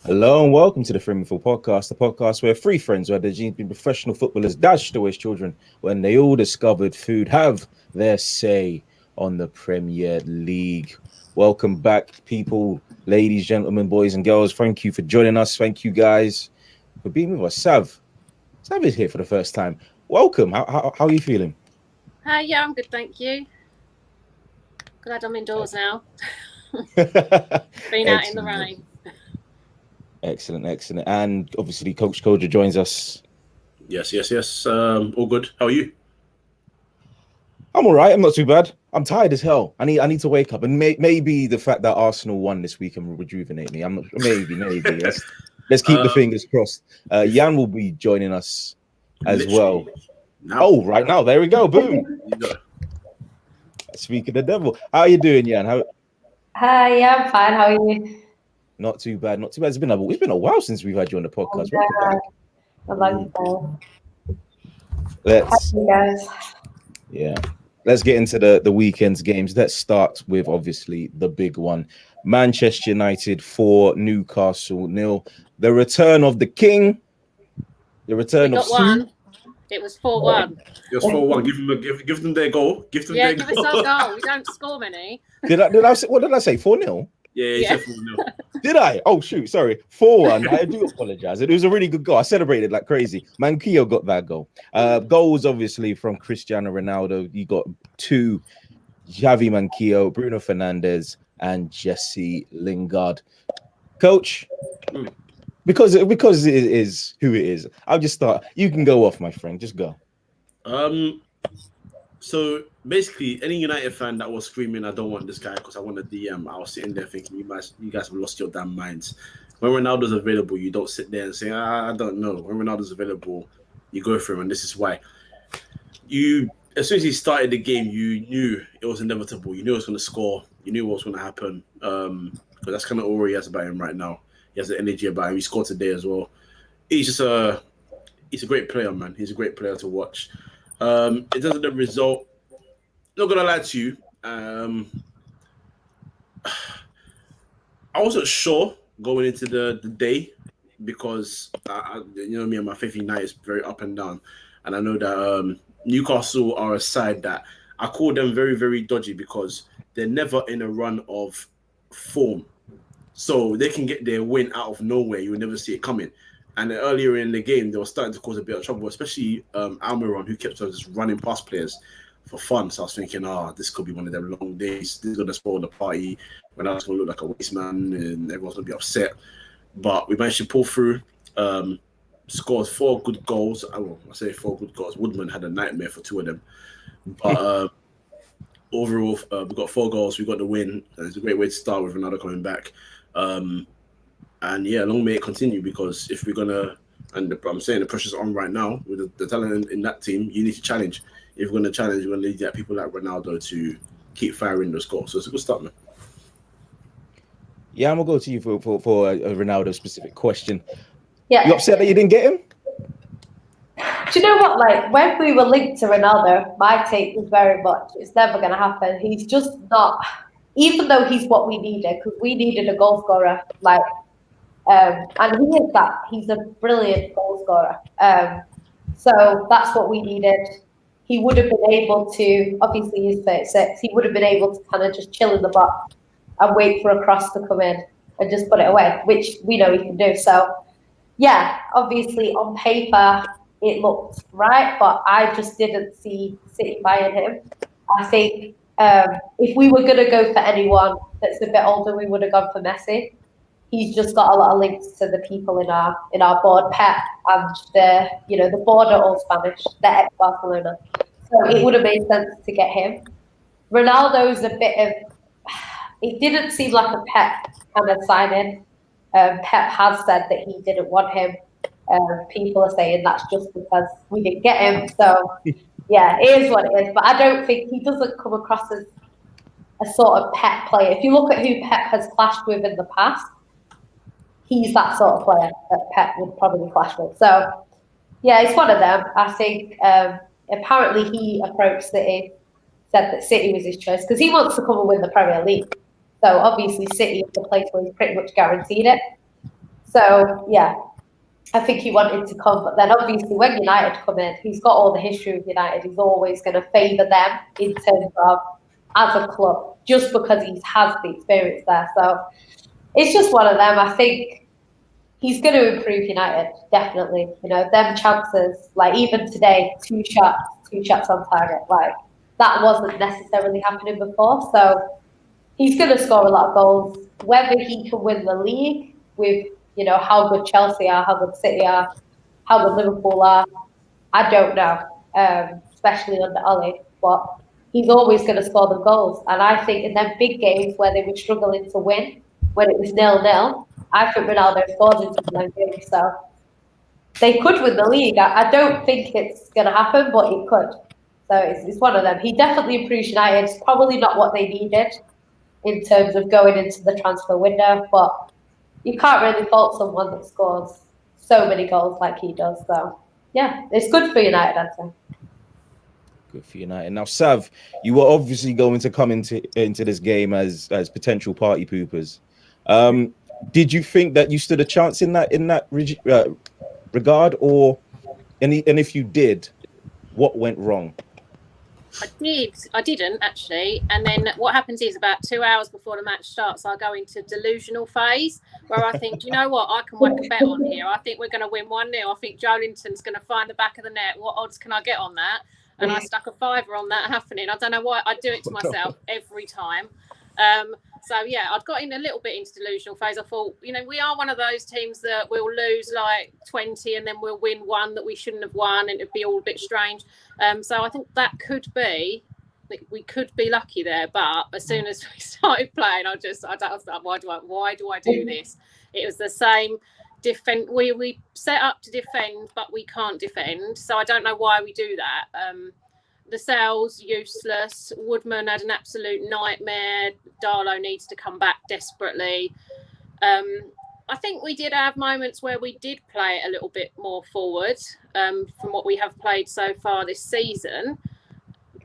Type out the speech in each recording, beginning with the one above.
Hello and welcome to the 3inMidfield podcast, the podcast where three friends who had their genes being professional footballers dashed away as children when they all discovered food have their say on the Premier League. Welcome back, people, ladies, gentlemen, boys and girls. Thank you for joining us. Thank you guys for being with us. Sav is here for the first time. Welcome. How are you feeling? Yeah, I'm good, thank you. Glad I'm indoors now. Been out in the rain. Excellent. And obviously, Coach Koja joins us. Yes. All good. How are you? I'm all right. I'm not too bad. I'm tired as hell. I need to wake up. And maybe the fact that Arsenal won this week can rejuvenate me. I'm not maybe. Let's keep the fingers crossed. Jan will be joining us as well. Now. Oh, right now. There we go. Boom. Speak of the devil. How are you doing, Jan? Hi, yeah, I'm fine. How are you? Not too bad. It's been a while since we've had you on the podcast. A long time. Let's get into the weekend's games. Let's start with obviously the big one. Manchester United 4, Newcastle 0. The return of the king. The return of one. It was 4-1. It was 4-1. Give them their goal. Give us our goal. We don't score many. Did I say, what did I say? 4-0? Yeah. 4-0. Did I? Oh shoot, sorry. 4-1. I do apologize. It was a really good goal. I celebrated like crazy. Manquillo got that goal. Goals obviously from Cristiano Ronaldo. You got 2, Javi Manquillo, Bruno Fernandes, and Jesse Lingard. Coach, because it is who it is, I'll just start. You can go off, my friend. Just go. So basically, any United fan that was screaming, "I don't want this guy because I want a DM," I was sitting there thinking, "You guys have lost your damn minds." When Ronaldo's available, you don't sit there and say, "I don't know." When Ronaldo's available, you go for him, and this is why. As soon as he started the game, you knew it was inevitable. You knew it was going to score. You knew what was going to happen. Because that's kind of all he has about him right now. He has the energy about him. He scored today as well. He's a great player, man. He's a great player to watch. In terms of the result, not gonna lie to you, I wasn't sure going into the day because me and my faith in United is very up and down, and I know that Newcastle are a side that I call them very, very dodgy because they're never in a run of form, so they can get their win out of nowhere. You will never see it coming. And earlier in the game, they were starting to cause a bit of trouble, especially Almiron, who kept just running past players for fun. So I was thinking, this could be one of them long days. This is going to spoil the party. When I was going to look like a waste man and everyone's going to be upset. But we managed to pull through, scored 4 good goals. I say 4 good goals. Woodman had a nightmare for 2 of them. But overall, we got 4 goals. We got the win. And it's a great way to start with Ronaldo coming back. And yeah, long may it continue because if we're gonna, I'm saying the pressure's on right now with the talent in that team, you need to challenge. If we're gonna challenge, we're gonna need people like Ronaldo to keep firing those goals. So it's a good start, man. Yeah, I'm gonna go to you for a Ronaldo specific question. Yeah. You upset that you didn't get him? Do you know what? Like when we were linked to Ronaldo, my take was very much it's never gonna happen. He's just not, even though he's what we needed, because we needed a goal scorer, like. And he is that. He's a brilliant goal scorer. So that's what we needed. He would have been able to, obviously he's 36, he would have been able to kind of just chill in the box and wait for a cross to come in and just put it away, which we know he can do. So, yeah, obviously on paper it looked right, but I just didn't see City buying him. I think if we were going to go for anyone that's a bit older, we would have gone for Messi. He's just got a lot of links to the people in our board, Pep, and the board are all Spanish. They're ex-Barcelona, so it would have made sense to get him. Ronaldo's a bit of. It didn't seem like a Pep kind of signing. Pep has said that he didn't want him. People are saying that's just because we didn't get him. So yeah, it is what it is. But I don't think he doesn't come across as a sort of Pep player. If you look at who Pep has clashed with in the past, he's that sort of player that Pep would probably clash with. So, Yeah, it's one of them. I think apparently he approached City, said that City was his choice because he wants to come and win the Premier League. So obviously City is the place where he's pretty much guaranteed it. So yeah, I think he wanted to come, but then obviously when United come in, he's got all the history of United. He's always going to favour them in terms of as a club, just because he has the experience there. So it's just one of them. I think he's going to improve United, definitely. You know, them chances, like even today, two shots on target, like that wasn't necessarily happening before. So he's going to score a lot of goals. Whether he can win the league with, you know, how good Chelsea are, how good City are, how good Liverpool are, I don't know, especially under Ollie. But he's always going to score the goals. And I think in them big games where they were struggling to win, when it was 0-0, I think Ronaldo scores in some of them games. So they could win the league. I don't think it's going to happen, but it could. So it's one of them. He definitely improves United. It's probably not what they needed in terms of going into the transfer window, but you can't really fault someone that scores so many goals like he does. So yeah, it's good for United, I'd say. Good for United. Now, Sav, you were obviously going to come into this game as potential party poopers. Did you think that you stood a chance in that regard, or and if you did, what went wrong? I didn't actually. And then what happens is about 2 hours before the match starts, I go into delusional phase where I think, do you know what? I can whack a bet on here. I think we're going to win 1-0. I think Joelinton's going to find the back of the net. What odds can I get on that? And I stuck a fiver on that happening. I don't know why. I do it to myself every time. So yeah, I'd got in a little bit into delusional phase. I thought, you know, we are one of those teams that will lose like 20 and then we'll win one that we shouldn't have won, and it'd be all a bit strange. So I think that could be, we could be lucky there. But as soon as we started playing, I was like, why do I do this? It was the same defend. We set up to defend, but we can't defend. So I don't know why we do that. The sales useless. Woodman had an absolute nightmare. Darlow needs to come back desperately. I think we did have moments where we did play a little bit more forward from what we have played so far this season,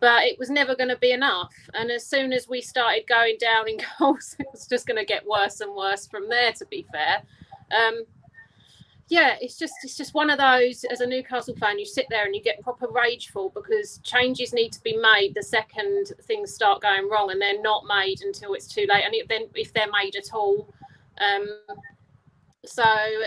but it was never going to be enough. And as soon as we started going down in goals, it was just going to get worse and worse from there, to be fair. Yeah, it's just one of those. As a Newcastle fan, you sit there and you get proper rageful because changes need to be made the second things start going wrong, and they're not made until it's too late. And then if they're made at all, so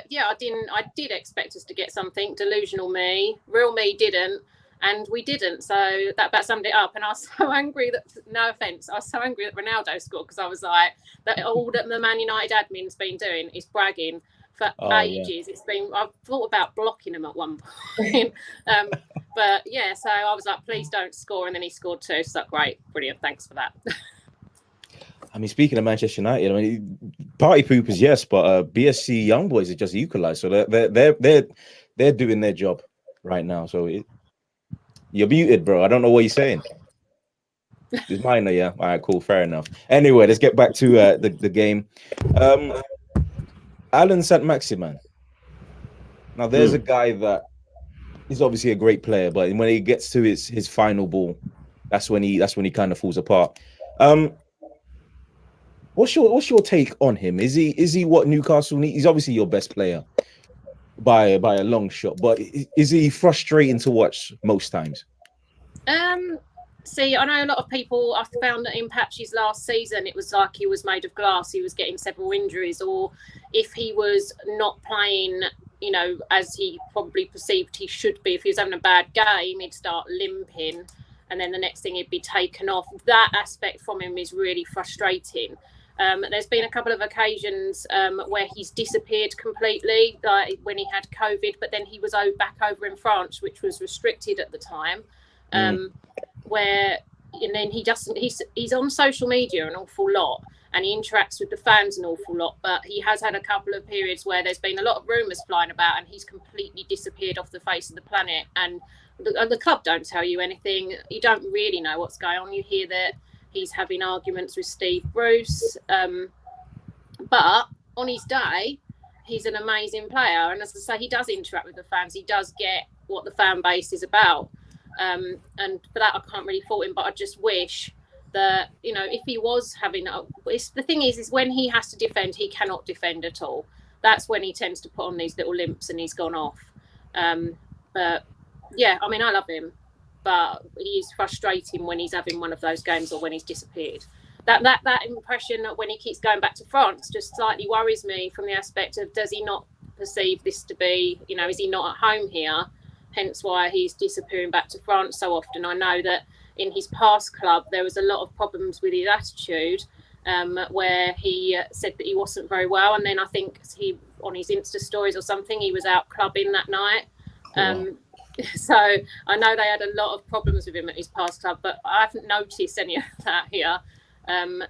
yeah, I did expect us to get something. Delusional me, real me didn't, and we didn't. So that summed it up. And I was so angry that, no offence, I was so angry that Ronaldo scored, because I was like, that all that the Man United admin's been doing is bragging for ages. Yeah. I've thought about blocking him at one point. But yeah, so I was like, please don't score. And then he scored 2. So great. Brilliant. Thanks for that. I mean, speaking of Manchester United, I mean, party poopers, yes, but BSC young boys are just equalised. So they're doing their job right now. So you're muted, bro. I don't know what you're saying. It's minor, yeah. All right, cool. Fair enough. Anyway, let's get back to the game. Alan Saint-Maximin. Now, there's a guy that is obviously a great player, but when he gets to his final ball, that's when he kind of falls apart. What's your take on him? Is he what Newcastle need? He's obviously your best player by a long shot, but is he frustrating to watch most times? See, I know a lot of people. I found that in patches last season, it was like he was made of glass. He was getting several injuries, or if he was not playing, you know, as he probably perceived he should be. If he was having a bad game, he'd start limping, and then the next thing he'd be taken off. That aspect from him is really frustrating. There's been a couple of occasions where he's disappeared completely, like when he had COVID, but then he was back over in France, which was restricted at the time. And then he's on social media an awful lot, and he interacts with the fans an awful lot, but he has had a couple of periods where there's been a lot of rumours flying about and he's completely disappeared off the face of the planet, and the club don't tell you anything. You don't really know what's going on. You hear that he's having arguments with Steve Bruce, but on his day he's an amazing player, and as I say, he does interact with the fans. He does get what the fan base is about. And for that, I can't really fault him, but I just wish that, you know, if he was having, the thing is when he has to defend, he cannot defend at all. That's when he tends to put on these little limps and he's gone off. But yeah, I mean, I love him, but he is frustrating when he's having one of those games or when he's disappeared. That impression that when he keeps going back to France just slightly worries me, from the aspect of, does he not perceive this to be, you know, is he not at home here? Hence why he's disappearing back to France so often. I know that in his past club, there was a lot of problems with his attitude, where he said that he wasn't very well. And then I think he, on his Insta stories or something, he was out clubbing that night. So I know they had a lot of problems with him at his past club, but I haven't noticed any of that here. And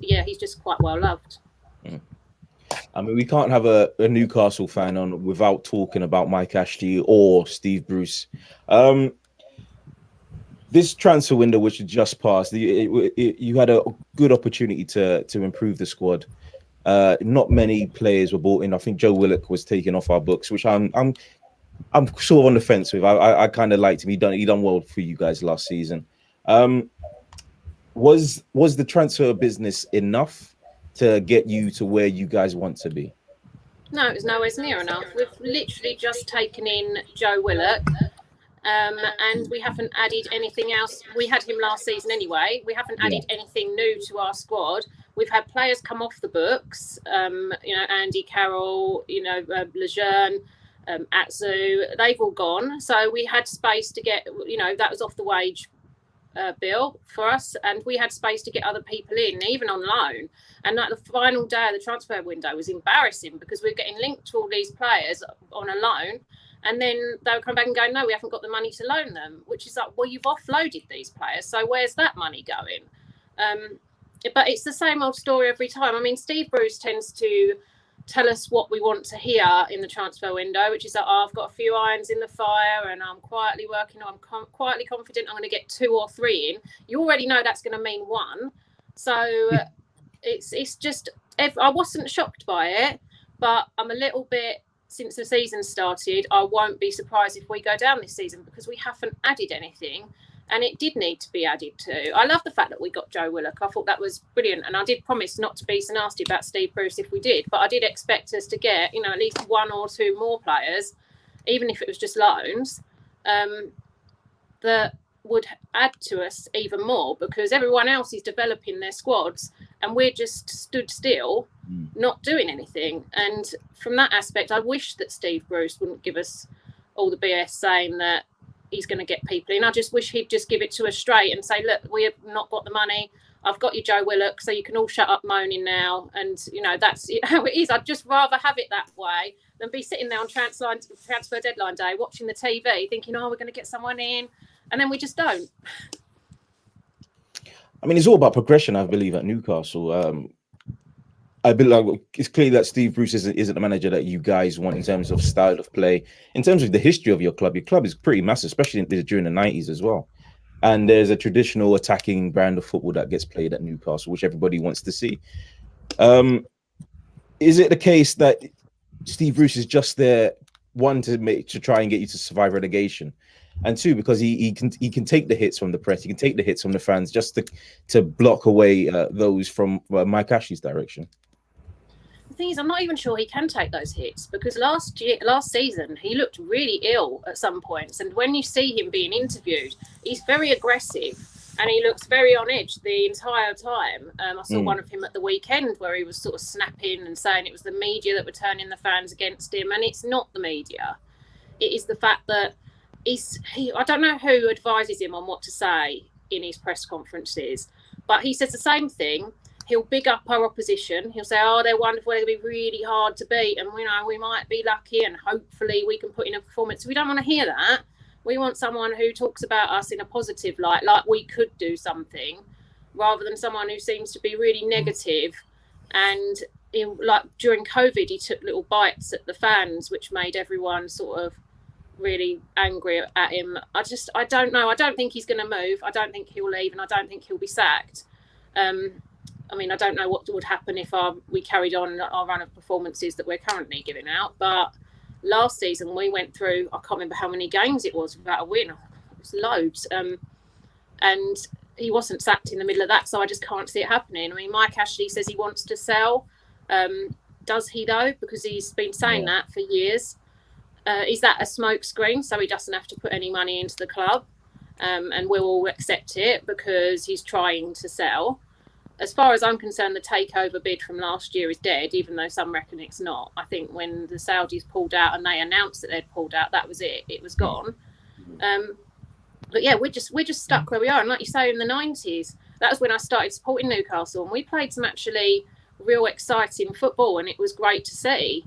yeah, he's just quite well loved. I mean, we can't have a Newcastle fan on without talking about Mike Ashley or Steve Bruce. This transfer window, which had just passed, you had a good opportunity to improve the squad. Not many players were brought in. I think Joe Willock was taken off our books, which I'm sort of on the fence with. I kind of liked him. He done well for you guys last season. Was the transfer business enough to get you to where you guys want to be? No, it was nowhere near enough. We've literally just taken in Joe Willock. And we haven't added anything else. We had him last season anyway. We haven't added anything new to our squad. We've had players come off the books, you know, Andy Carroll, you know, Lejeune, Atsu, they've all gone. So we had space to get, you know, that was off the wage bill for us, and we had space to get other people in, even on loan. And like the final day of the transfer window was embarrassing, because we're getting linked to all these players on a loan. And then they'll come back and go, no, we haven't got the money to loan them, which is like, well, you've offloaded these players, so where's that money going? But it's the same old story every time. I mean, Steve Bruce tends to tell us what we want to hear in the transfer window, which is that, oh, I've got a few irons in the fire and I'm quietly working on, I'm quietly confident I'm going to get 2 or 3 in. You already know that's going to mean 1. So it's just, I wasn't shocked by it, but I'm a little bit, since the season started, I won't be surprised if we go down this season, because we haven't added anything, and it did need to be added to. I love the fact that we got Joe Willock. I thought that was brilliant, and I did promise not to be so nasty about Steve Bruce if we did, but I did expect us to get, you know, at least 1 or 2 more players, even if it was just loans, that would add to us even more, because everyone else is developing their squads and we're just stood still, not doing anything. And from that aspect, I wish that Steve Bruce wouldn't give us all the BS saying that he's going to get people in. I just wish he'd just give it to us straight and say, look, we have not got the money. I've got you Joe Willock, so you can all shut up moaning now. And, you know, that's how it is. I'd just rather have it that way than be sitting there on transfer deadline day watching the TV thinking, oh, we're going to get someone in. And then we just don't. I mean, it's all about progression, I believe, at Newcastle. I believe it's clear that Steve Bruce isn't the manager that you guys want in terms of style of play. In terms of the history of your club is pretty massive, especially during the 90s as well. And there's a traditional attacking brand of football that gets played at Newcastle, which everybody wants to see. Is it the case that Steve Bruce is just there, 1, to try and get you to survive relegation, and 2, because he can take the hits from the press, he can take the hits from the fans, just to block away those from Mike Ashley's direction? The thing is, I'm not even sure he can take those hits, because last season he looked really ill at some points, and when you see him being interviewed, he's very aggressive and he looks very on edge the entire time. I saw one of him at the weekend where he was sort of snapping and saying it was the media that were turning the fans against him, and it's not the media. It is the fact that I don't know who advises him on what to say in his press conferences, but he says the same thing. He'll big up our opposition. He'll say, oh, they're wonderful, they'll be really hard to beat, and, you know, we might be lucky and hopefully we can put in a performance. We don't want to hear that. We want someone who talks about us in a positive light, like we could do something, rather than someone who seems to be really negative. And like during COVID, he took little bites at the fans, which made everyone sort of really angry at him. I don't know. I don't think he's going to move. I don't think he'll leave, and I don't think he'll be sacked. I mean, I don't know what would happen if we carried on our run of performances that we're currently giving out, but last season we went through, I can't remember how many games it was without a win. It was loads. And he wasn't sacked in the middle of that, so I just can't see it happening. I mean, Mike Ashley says he wants to sell. Does he though? Because he's been saying that for years. Is that a smokescreen so he doesn't have to put any money into the club? And we'll all accept it because he's trying to sell. As far as I'm concerned, the takeover bid from last year is dead, even though some reckon it's not. I think when the Saudis pulled out and they announced that they'd pulled out, that was it. It was gone. But yeah, we're just stuck where we are. And like you say, in the 90s, that was when I started supporting Newcastle, and we played some actually real exciting football, and it was great to see.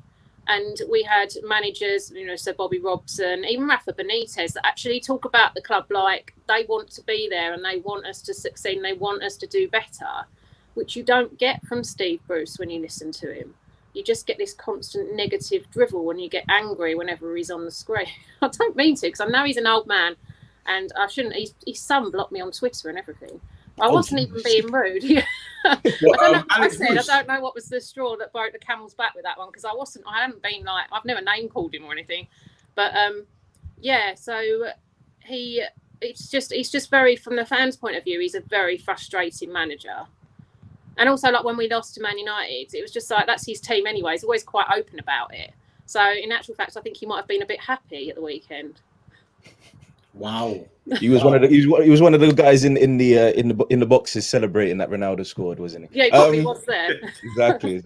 And we had managers, Sir Bobby Robson, even Rafa Benitez, that actually talk about the club like they want to be there and they want us to succeed and they want us to do better, which you don't get from Steve Bruce when you listen to him. You just get this constant negative drivel when you get angry whenever he's on the screen. I don't mean to, because I know he's an old man and I shouldn't. His son blocked me on Twitter and everything. I wasn't even being rude. I don't know what was the straw that broke the camel's back with that one, because I hadn't been like, I've never name called him or anything. But so it's just very, from the fans' point of view, he's a very frustrating manager. And also, like when we lost to Man United, it was just like, that's his team anyway. He's always quite open about it. So in actual fact, I think he might have been a bit happy at the weekend. Wow. He was one of the guys in the boxes celebrating that Ronaldo scored, wasn't he? Yeah, he probably was there. Exactly.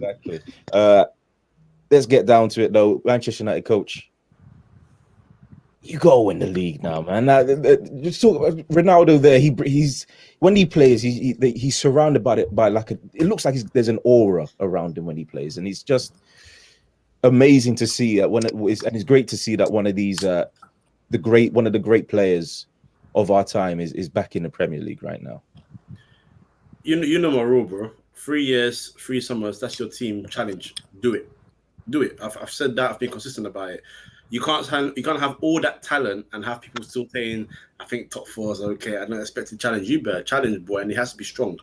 Let's get down to it though. Manchester United coach, you gotta win the league now, man. Just talk about Ronaldo there. He's when he plays, he's surrounded by it looks like there's an aura around him when he plays, and he's just amazing to see and it's great to see that one of the great players of our time is back in the Premier League right now. You know my rule, bro. 3 years, 3 summers. That's your team challenge. Do it. I've said that. I've been consistent about it. You can't have all that talent and have people still saying, I think top 4 is okay. I don't expect to challenge. You better challenge, boy, and he has to be strong.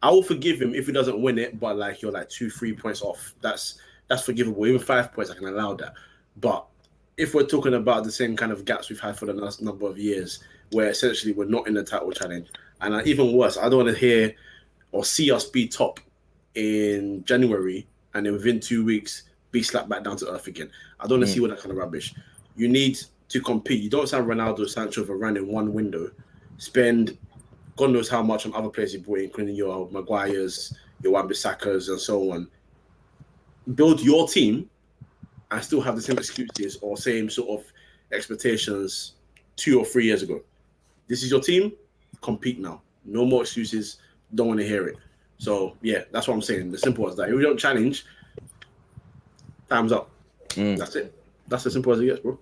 I will forgive him if he doesn't win it, but like you're like 2-3 points off. That's forgivable. Even 5 points, I can allow that. But if we're talking about the same kind of gaps we've had for the last number of years, where essentially we're not in the title challenge, and even worse, I don't want to hear or see us be top in January and then within 2 weeks be slapped back down to earth again. I don't want to see all that kind of rubbish. You need to compete. You don't sign Ronaldo, Sancho, Varane in one window, spend God knows how much on other players you brought in, including your Maguires, your Wan-Bissakas, and so on. Build your team and still have the same excuses or same sort of expectations 2 or 3 years ago. This is your team. Compete now. No more excuses. Don't want to hear it. So, yeah, that's what I'm saying. The simple as that. If we don't challenge, time's up. That's it. That's as simple as it gets, bro.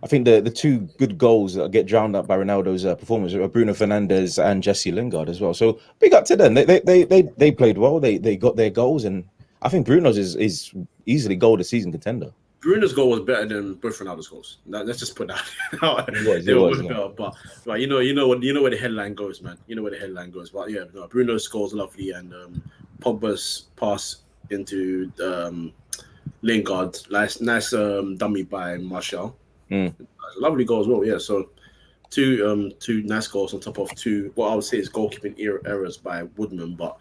I think the 2 good goals that get drowned out by Ronaldo's performance are Bruno Fernandes and Jesse Lingard as well. So, big up to them. They played well. They got their goals, and I think Bruno's is easily goal of the season contender. Bruno's goal was better than both Ronaldo's goals. Let's just put that out. It was better, but right, you know where the headline goes, man. You know where the headline goes. But yeah, no, Bruno's goal's lovely, and Pogba's pass into Lingard, nice dummy by Martial. Lovely goal as well. Yeah, so two nice goals on top of 2. What I would say is goalkeeping errors by Woodman, but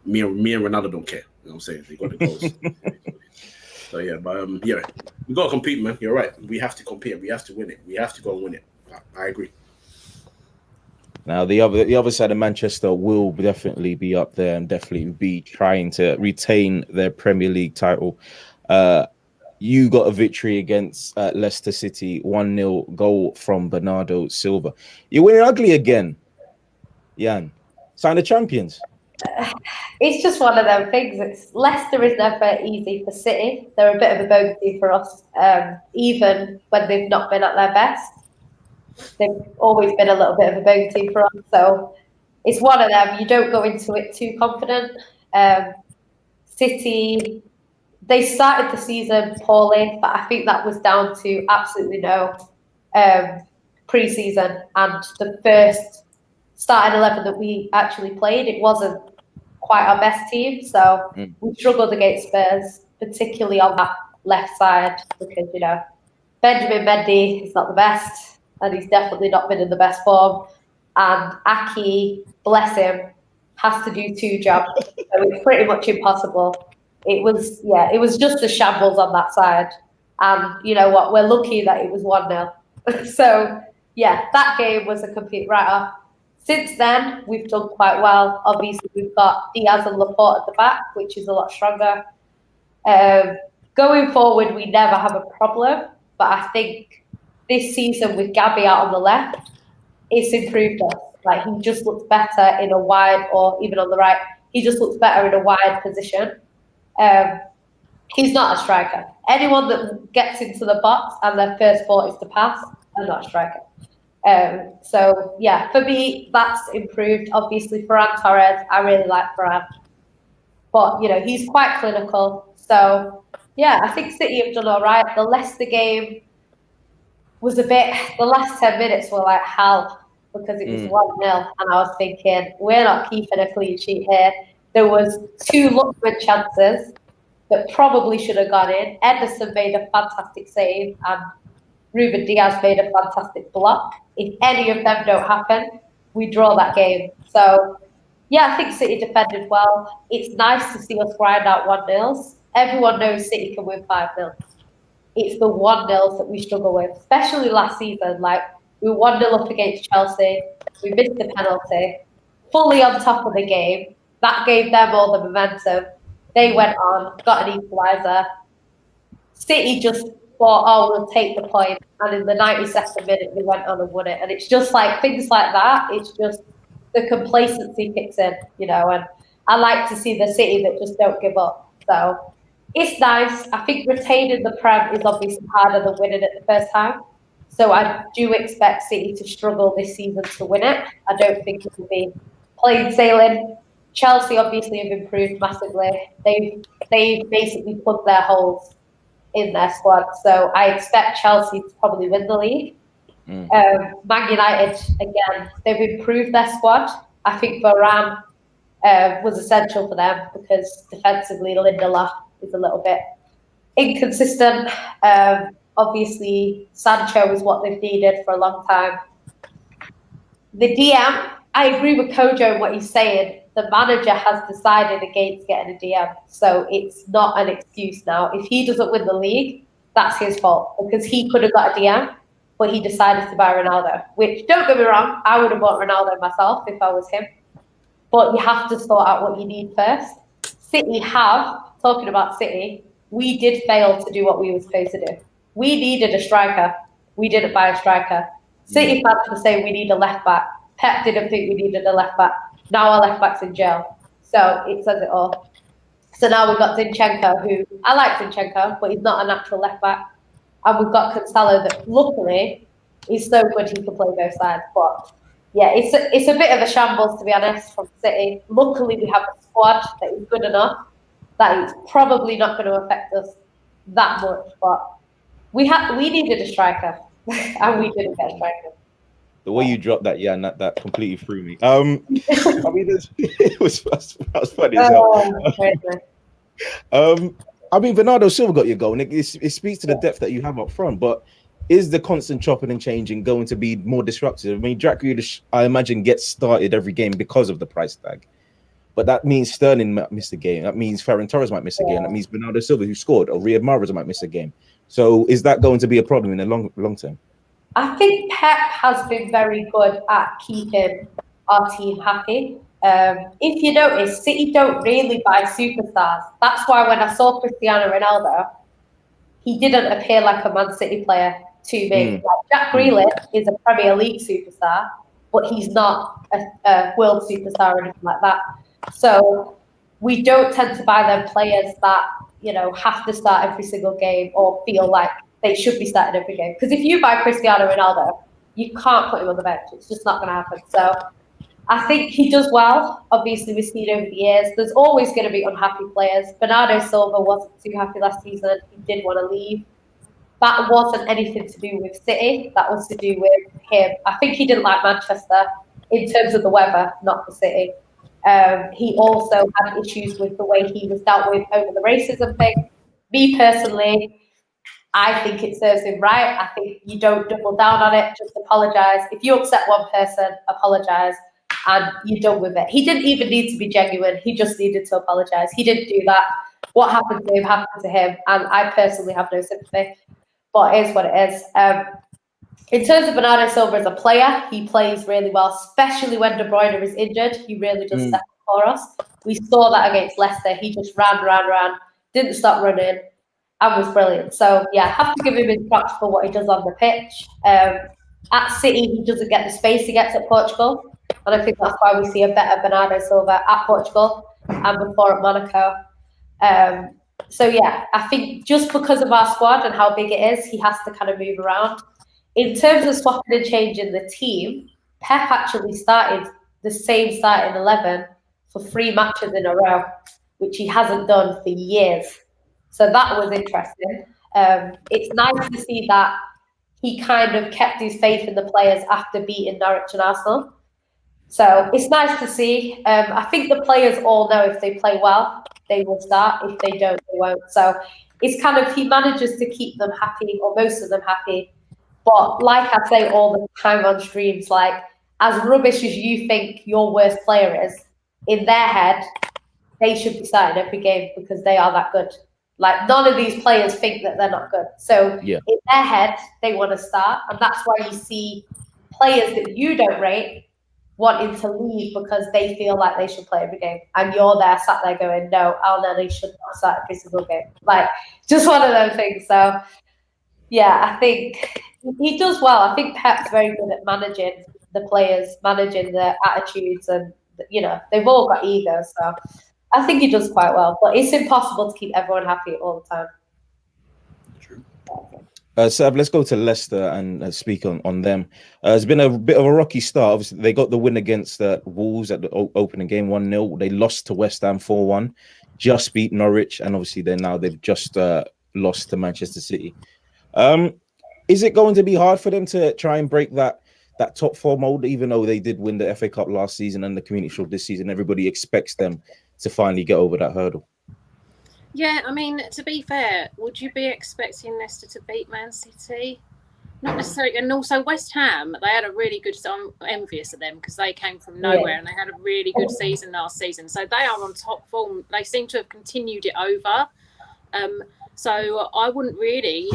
me and Ronaldo don't care. You know what I'm saying? They got the goals. So yeah, but we gotta compete, man. You're right. We have to compete. We have to win it. We have to go and win it. I agree. Now the other side of Manchester will definitely be up there and definitely be trying to retain their Premier League title. You got a victory against Leicester City, 1-0 goal from Bernardo Silva. You're winning ugly again, Jan. Sign the champions. It's just one of them things. Leicester is never easy for City. They're a bit of a bogey for us, even when they've not been at their best. They've always been a little bit of a bogey for us. So it's one of them. You don't go into it too confident. City, they started the season poorly, but I think that was down to absolutely no pre-season. And the first starting 11 that we actually played, it wasn't quite our best team. So we struggled against Spurs, particularly on that left side because, Benjamin Mendy is not the best, and he's definitely not been in the best form. And Aki, bless him, has to do 2 jobs. So it's pretty much impossible. It was just a shambles on that side. And you know what? We're lucky that it was 1-0. So, yeah, that game was a complete write-off. Since then, we've done quite well. Obviously, we've got Diaz and Laporte at the back, which is a lot stronger. Going forward, we never have a problem. But I think this season with Gabby out on the left, it's improved us. Like, he just looks better in a wide, or even on the right, he just looks better in a wide position. He's not a striker. Anyone that gets into the box and their first thought is to pass, they're not a striker. So, yeah, for me, that's improved. Obviously, Ferran Torres, I really like Ferran. But, he's quite clinical. So, yeah, I think City have done all right. The Leicester game was the last 10 minutes were like hell because it was 1-0. And I was thinking, we're not keeping a clean sheet here. There was 2 Lookman chances that probably should have gone in. Ederson made a fantastic save and Ruben Diaz made a fantastic block. If any of them don't happen, we draw that game. So, yeah, I think City defended well. It's nice to see us grind out 1-0s. Everyone knows City can win 5-0. It's the 1-0s that we struggle with, especially last season. Like, we were 1-0 up against Chelsea. We missed the penalty. Fully on top of the game. That gave them all the momentum. They went on, got an equaliser. City just thought, we'll take the point. And in the 92nd minute, we went on and won it. And it's just like things like that. It's just the complacency kicks in, and I like to see the City that just don't give up. So it's nice. I think retaining the Prem is obviously harder than winning it the first time. So I do expect City to struggle this season to win it. I don't think it will be plain sailing. Chelsea obviously have improved massively. They've basically plugged their holes in their squad. So I expect Chelsea to probably win the league. Man United, again, they've improved their squad. I think Varane was essential for them because defensively Lindelof is a little bit inconsistent. Obviously, Sancho is what they've needed for a long time. The DM, I agree with Kojo in what he's saying. The manager has decided against getting a DM, so it's not an excuse now. If he doesn't win the league, that's his fault because he could have got a DM, but he decided to buy Ronaldo, which, don't get me wrong, I would have bought Ronaldo myself if I was him. But you have to sort out what you need first. Talking about City, we did fail to do what we were supposed to do. We needed a striker. We didn't buy a striker. City fans were saying we need a left back. Pep didn't think we needed a left back. Now our left back's in jail. So it says it all. So now we've got Zinchenko, who I like Zinchenko, but he's not a natural left back. And we've got Cancelo that luckily is so good he can play both sides. But yeah, it's a bit of a shambles, to be honest, from City. Luckily we have a squad that is good enough that it's probably not going to affect us that much. But we needed a striker and we didn't get a striker. The way you dropped that, and that completely threw me. I mean, that was funny as hell. I mean, Bernardo Silva got your goal, and it speaks to the depth that you have up front. But is the constant chopping and changing going to be more disruptive? I mean, Jack Grealish, I imagine, gets started every game because of the price tag. But that means Sterling might miss a game. That means Ferran Torres might miss a game. That means Bernardo Silva, who scored, or Riyad Mahrez might miss a game. So is that going to be a problem in the long term? I think Pep has been very good at keeping our team happy. If you notice, City don't really buy superstars. That's why when I saw Cristiano Ronaldo, he didn't appear like a Man City player to me. Like Jack Grealish is a Premier League superstar, but he's not a world superstar or anything like that. So we don't tend to buy them players that, have to start every single game or feel like they should be starting every game. Because if you buy Cristiano Ronaldo, you can't put him on the bench. It's just not going to happen. So I think he does well. Obviously, we've seen over the years. There's always going to be unhappy players. Bernardo Silva wasn't too happy last season. He did want to leave. That wasn't anything to do with City. That was to do with him. I think he didn't like Manchester in terms of the weather, not the City. He also had issues with the way he was dealt with over the racism thing. Me personally, I think it serves him right. I think you don't double down on it. Just apologise. If you upset one person, apologise, and you're done with it. He didn't even need to be genuine. He just needed to apologise. He didn't do that. What happened to him happened to him, and I personally have no sympathy. But it is what it is. In terms of Bernardo Silva as a player, he plays really well, especially when De Bruyne is injured. He really does step up for us. We saw that against Leicester. He just ran, didn't stop running, and was brilliant. So, yeah, I have to give him his props for what he does on the pitch. At City, he doesn't get the space he gets at Portugal. And I think that's why we see a better Bernardo Silva at Portugal and before at Monaco. So, yeah, I think just because of our squad and how big it is, he has to kind of move around. In terms of swapping and changing the team, Pep actually started the same starting 11 for 3 matches in a row, which he hasn't done for years. So that was interesting. It's nice to see that he kind of kept his faith in the players after beating Norwich and Arsenal. So it's nice to see. I think the players all know if they play well, they will start. If they don't, they won't. So it's kind of, he manages to keep them happy, or most of them happy. But like I say all the time on streams, like, as rubbish as you think your worst player is, in their head, they should be starting every game because they are that good. Like, none of these players think that they're not good. So in their head, they want to start. And that's why you see players that you don't rate wanting to leave because they feel like they should play every game. And you're there, sat there going, no, Al-Neni should not start every single game. Like, just one of those things. So, yeah, I think he does well. I think Pep's very good at managing the players, managing their attitudes. And, you know, they've all got egos. So I think he does quite well. But it's impossible to keep everyone happy all the time. Seb, let's go to Leicester and speak on them. It's been a bit of a rocky start. Obviously, they got the win against Wolves at the opening game 1-0. They lost to West Ham 4-1, just beat Norwich, and obviously they've just lost to Manchester City. Is it going to be hard for them to try and break that top 4 mold, even though they did win the FA Cup last season and the Community Shield this season? Everybody expects them to finally get over that hurdle. Yeah, I mean, to be fair, would you be expecting Leicester to beat Man City? Not necessarily. And also West Ham, they had a really good, I'm envious of them because they came from nowhere and they had a really good season last season. So they are on top form. They seem to have continued it over. So I wouldn't really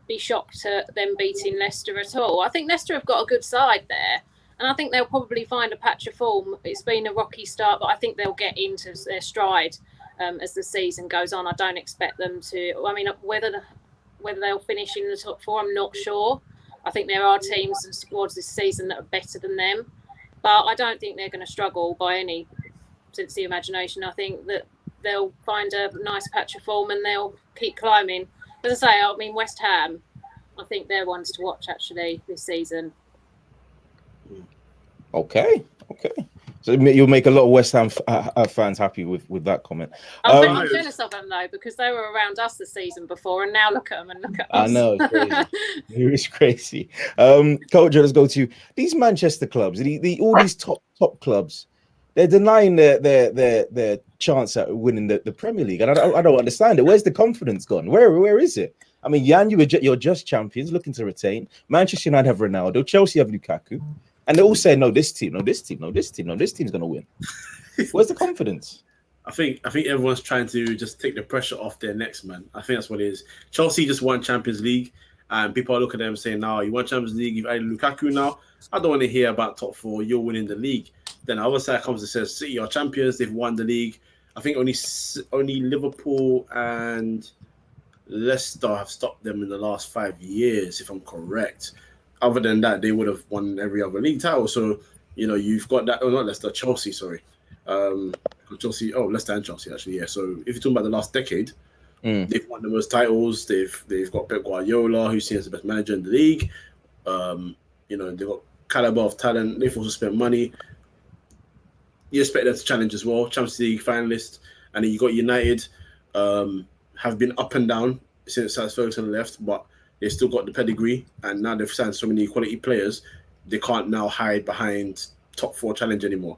be shocked at them beating Leicester at all. I think Leicester have got a good side there. And I think they'll probably find a patch of form. It's been a rocky start, but I think they'll get into their stride as the season goes on. I don't expect them to. I mean, whether they'll finish in the top 4, I'm not sure. I think there are teams and squads this season that are better than them, but I don't think they're going to struggle by any sense of the imagination. I think that they'll find a nice patch of form and they'll keep climbing. As I say, I mean, West Ham, I think they're ones to watch actually this season. Okay. So you'll make a lot of West Ham fans happy with that comment. I'm jealous of them though, because they were around us the season before, and now look at them and look at us. I know, it's crazy. Coach, let's go to these Manchester clubs. All these top clubs. They're denying their chance at winning the Premier League, and I don't understand it. Where's the confidence gone? Where is it? I mean, Jan, you're just champions, looking to retain. Manchester United have Ronaldo, Chelsea have Lukaku. And they all say, no, this team's going to win. Where's the confidence? I think everyone's trying to just take the pressure off their necks, man. I think that's what it is. Chelsea just won Champions League, and people are looking at them saying, "Now you won Champions League, you've added Lukaku now. I don't want to hear about top 4. You're winning the league." Then the other side comes and says, "City are champions. They've won the league." I think only Liverpool and Leicester have stopped them in the last 5 years, if I'm correct. Other than that, they would have won every other league title. So, you know, you've got that. Oh, not Leicester, Chelsea, sorry. Leicester and Chelsea, actually, yeah. So if you're talking about the last decade, they've won the most titles. They've got Pep Guardiola, who's seen as the best manager in the league. You know, they've got caliber of talent. They've also spent money. You expect them to challenge as well. Champions League finalists. And then you got United, have been up and down since Alex Ferguson left, but they still got the pedigree, and now they've signed so many quality players, they can't now hide behind top 4 challenge anymore.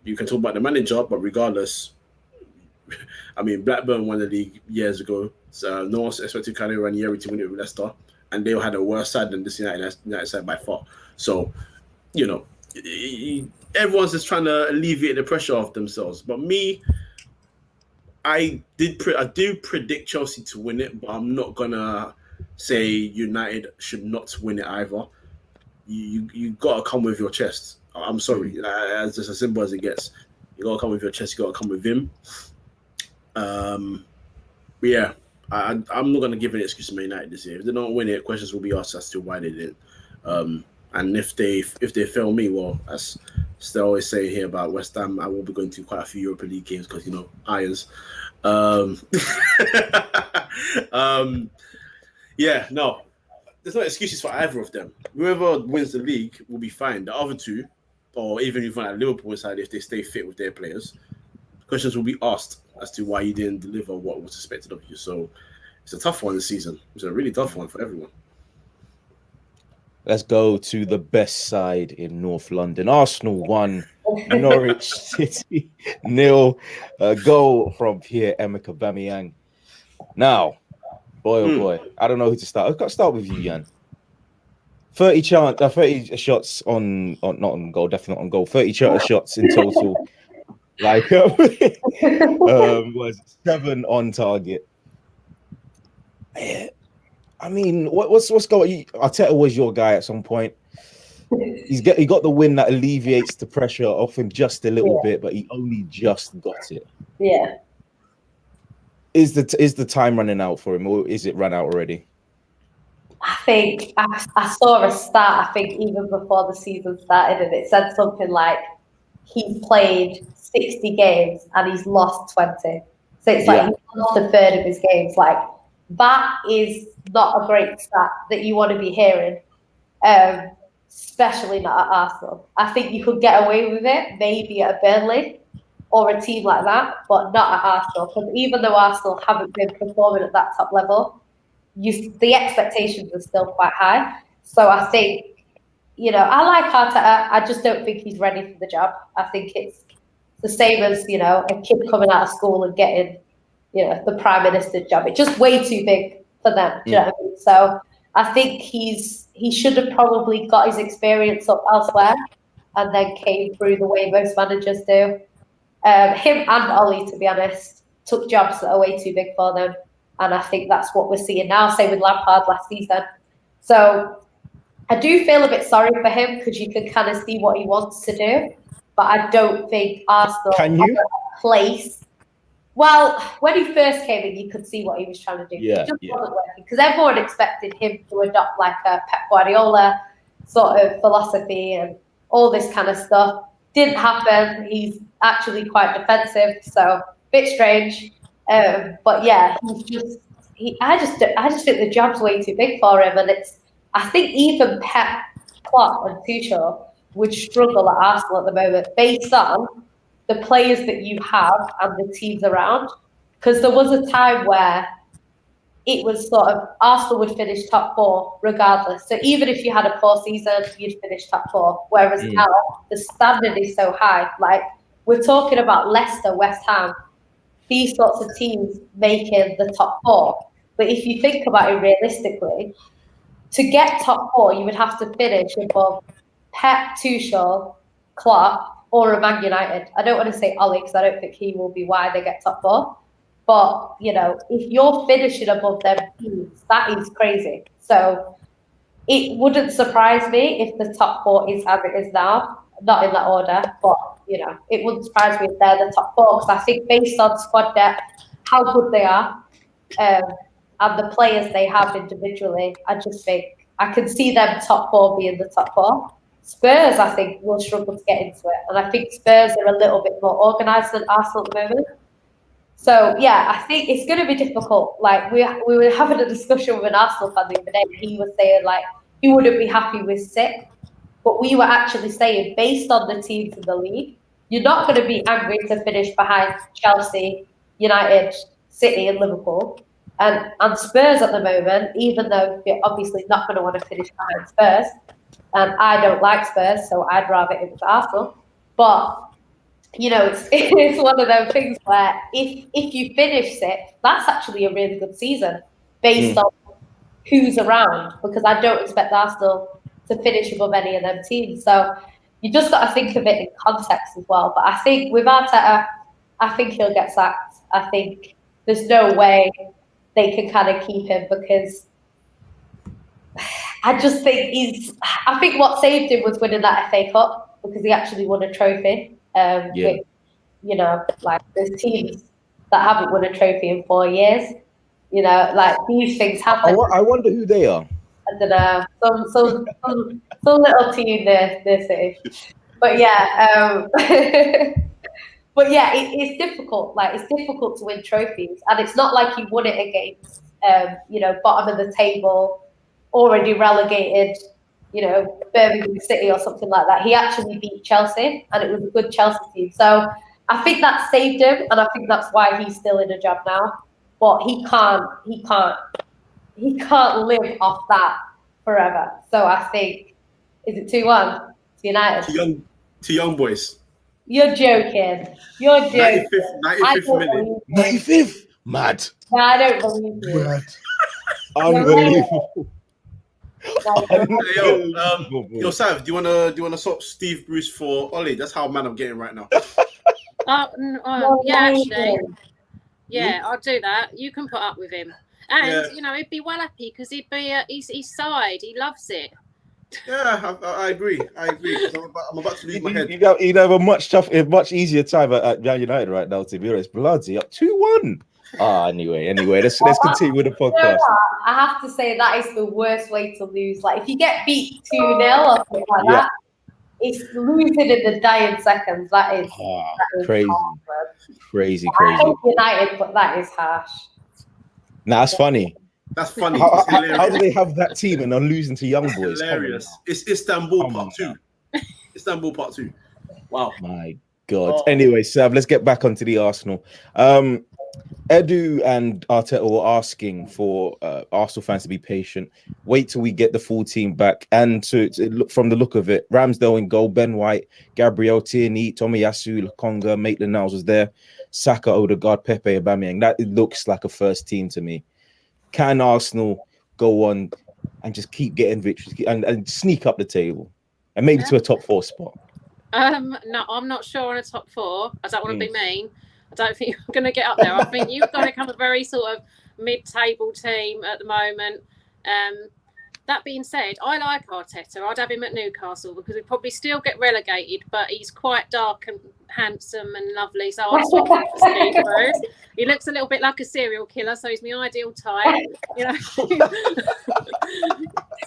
You can talk about the manager, but regardless, I mean, Blackburn won the league years ago, so no one's expecting Carlo Ranieri to win it with Leicester, and they had a worse side than this United side by far. So, you know, everyone's just trying to alleviate the pressure off themselves. But me, I do predict Chelsea to win it, but I'm not gonna say United should not win it either. You gotta come with your chest. I'm sorry, it's just as simple as it gets. You gotta come with your chest. You gotta come with him. But yeah, I'm not gonna give an excuse to Man United this year. If they don't win it, questions will be asked as to why they didn't. And if they fail me, well, as they always say here about West Ham, I will be going to quite a few Europa League games because, you know, Irons. Yeah, no, there's no excuses for either of them. Whoever wins the league will be fine. The other two, or even if on Liverpool side, if they stay fit with their players, questions will be asked as to why you didn't deliver what was expected of you. So it's a tough one this season. It's a really tough one for everyone. Let's go to the best side in North London. Arsenal won, Norwich City 0. Goal from Pierre-Emerick Aubameyang. Now, boy, oh boy, I don't know who to start. I've got to start with you, Jan. 30 shots on not on goal, definitely not on goal. 30 shots in total. Like was 7 on target. I mean, what's going? Arteta was your guy at some point. He got the win that alleviates the pressure off him just a little bit, but he only just got it. Yeah. Is the time running out for him, or is it run out already? I think I saw a stat, I think even before the season started, and it said something like he's played 60 games and he's lost 20. So it's like he's lost a third of his games. Like, that is not a great stat that you want to be hearing, especially not at Arsenal. I think you could get away with it maybe at Burnley or a team like that, but not at Arsenal. Because even though Arsenal haven't been performing at that top level, the expectations are still quite high. So I think, you know, I like Arteta. I just don't think he's ready for the job. I think it's the same as, you know, a kid coming out of school and getting, you know, the Prime Minister's job. It's just way too big for them. Do you know what I mean? So I think he should have probably got his experience up elsewhere and then came through the way most managers do. Him and Ollie, to be honest, took jobs that are way too big for them. And I think that's what we're seeing now. Same with Lampard last season. So I do feel a bit sorry for him because you can kind of see what he wants to do. But I don't think Arsenal have a place. Well, when he first came in, you could see what he was trying to do. It just wasn't working because everyone expected him to adopt like a Pep Guardiola sort of philosophy and all this kind of stuff. Didn't happen. He's actually quite defensive, so a bit strange. But yeah, I just think the job's way too big for him, and I think even Pep, Klopp, and Tuchel would struggle at Arsenal at the moment based on the players that you have and the teams around. Because there was a time where it was sort of Arsenal would finish top 4 regardless. So even if you had a poor season, you'd finish top 4. Whereas now the standard is so high. Like, we're talking about Leicester, West Ham, these sorts of teams making the top 4. But if you think about it realistically, to get top 4, you would have to finish above Pep, Tuchel, Klopp, or a Man United. I don't want to say Ollie because I don't think he will be why they get top 4. But, you know, if you're finishing above them teams, that is crazy. So it wouldn't surprise me if the top 4 is as it is now. Not in that order, but, you know, it wouldn't surprise me if they're the top 4. Because I think based on squad depth, how good they are, and the players they have individually, I just think I can see them top 4 being the top 4. Spurs, I think, will struggle to get into it. And I think Spurs are a little bit more organised than Arsenal at the moment. So, yeah, I think it's going to be difficult. Like, we were having a discussion with an Arsenal fan the other day, and he was saying, like, he wouldn't be happy with 6th. But we were actually saying, based on the teams in the league, you're not going to be angry to finish behind Chelsea, United, City, and Liverpool. And Spurs at the moment, even though you're obviously not going to want to finish behind Spurs, and I don't like Spurs, so I'd rather it was Arsenal. But it's one of those things where if you finish sixth, that's actually a really good season based on who's around, because I don't expect Arsenal to finish above any of them teams. So you just got to think of it in context as well. But I think with Arteta, I think he'll get sacked. I think there's no way they can kind of keep him, because I just think I think what saved him was winning that FA Cup, because he actually won a trophy. Which, like there's teams that haven't won a trophy in 4 years. Like these things happen. I wonder who they are. I don't know, some little team there, City. But yeah, but yeah, it's difficult. Like it's difficult to win trophies, and it's not like you won it against, bottom of the table, already relegated, Birmingham City or something like that. He actually beat Chelsea, and it was a good Chelsea team. So I think that saved him, and I think that's why he's still in a job now. But he can't live off that forever. So I think, is it 2-1 to United? To young boys. You're joking. You're joking. 95th minute. 95th? Mad. No, I don't believe you. Mad. Unbelievable. Yo, Sav, do you wanna swap Steve Bruce for Ollie? That's how mad I'm getting right now. Yeah, actually. Yeah, I'll do that. You can put up with him. And, he'd be well happy, because he'd be his side. He loves it. Yeah, I agree. I'm about to lose my head. He'd have a much easier time at Man United right now, to be honest. Bloody up 2-1. Anyway, let's continue with the podcast. I have to say that is the worst way to lose. Like if you get beat 2-0 or something like that, it's losing in the dying seconds. That is crazy. Crazy. I hate United, but that is harsh. Nah, that's funny. That's funny. How do they have that team and are losing to young boys? Hilarious. It's Istanbul Part 2. Istanbul Part 2. Wow. My God. Anyway, Sav, let's get back onto the Arsenal. Edu and Arteta were asking for Arsenal fans to be patient, wait till we get the full team back, and to look from the look of it, Ramsdale in goal, Ben White, Gabriel Tierney, Tomiyasu, Lokonga, Maitland-Niles was there, Saka, Odegaard, Pepe, Aubameyang. That looks like a first team to me. Can Arsenal go on and just keep getting victories and sneak up the table and maybe to a top 4 spot? No, I'm not sure on a top 4. I don't want to be mean. I don't think you're going to get up there. I think you've got to become a very sort of mid-table team at the moment. That being said, I like Arteta. I'd have him at Newcastle because he'd probably still get relegated, but he's quite dark and handsome and lovely. So I'd swap him for Steve Bruce. He looks a little bit like a serial killer, so he's my ideal type.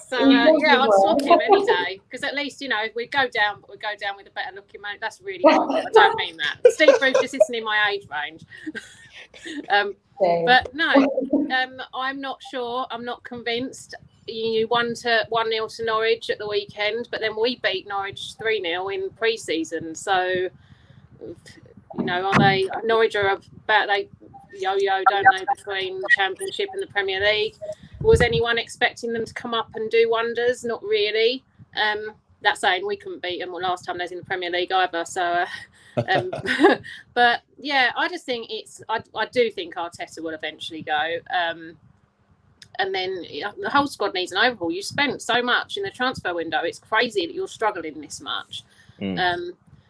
So I'd swap him any day, because at least we go down, but we go down with a better looking man. That's really good. I don't mean that. Steve Bruce just isn't in my age range. But no, I'm not sure. I'm not convinced. You 1-0 to Norwich at the weekend, but then we beat Norwich 3-0 in pre-season. So, are they? Norwich are about they yo-yo, don't they, between the Championship and the Premier League? Was anyone expecting them to come up and do wonders? Not really. That saying, we couldn't beat them last time they was in the Premier League either. So, but yeah, I just think I do think Arteta will eventually go. And then the whole squad needs an overhaul. You spent so much in the transfer window. It's crazy that you're struggling this much.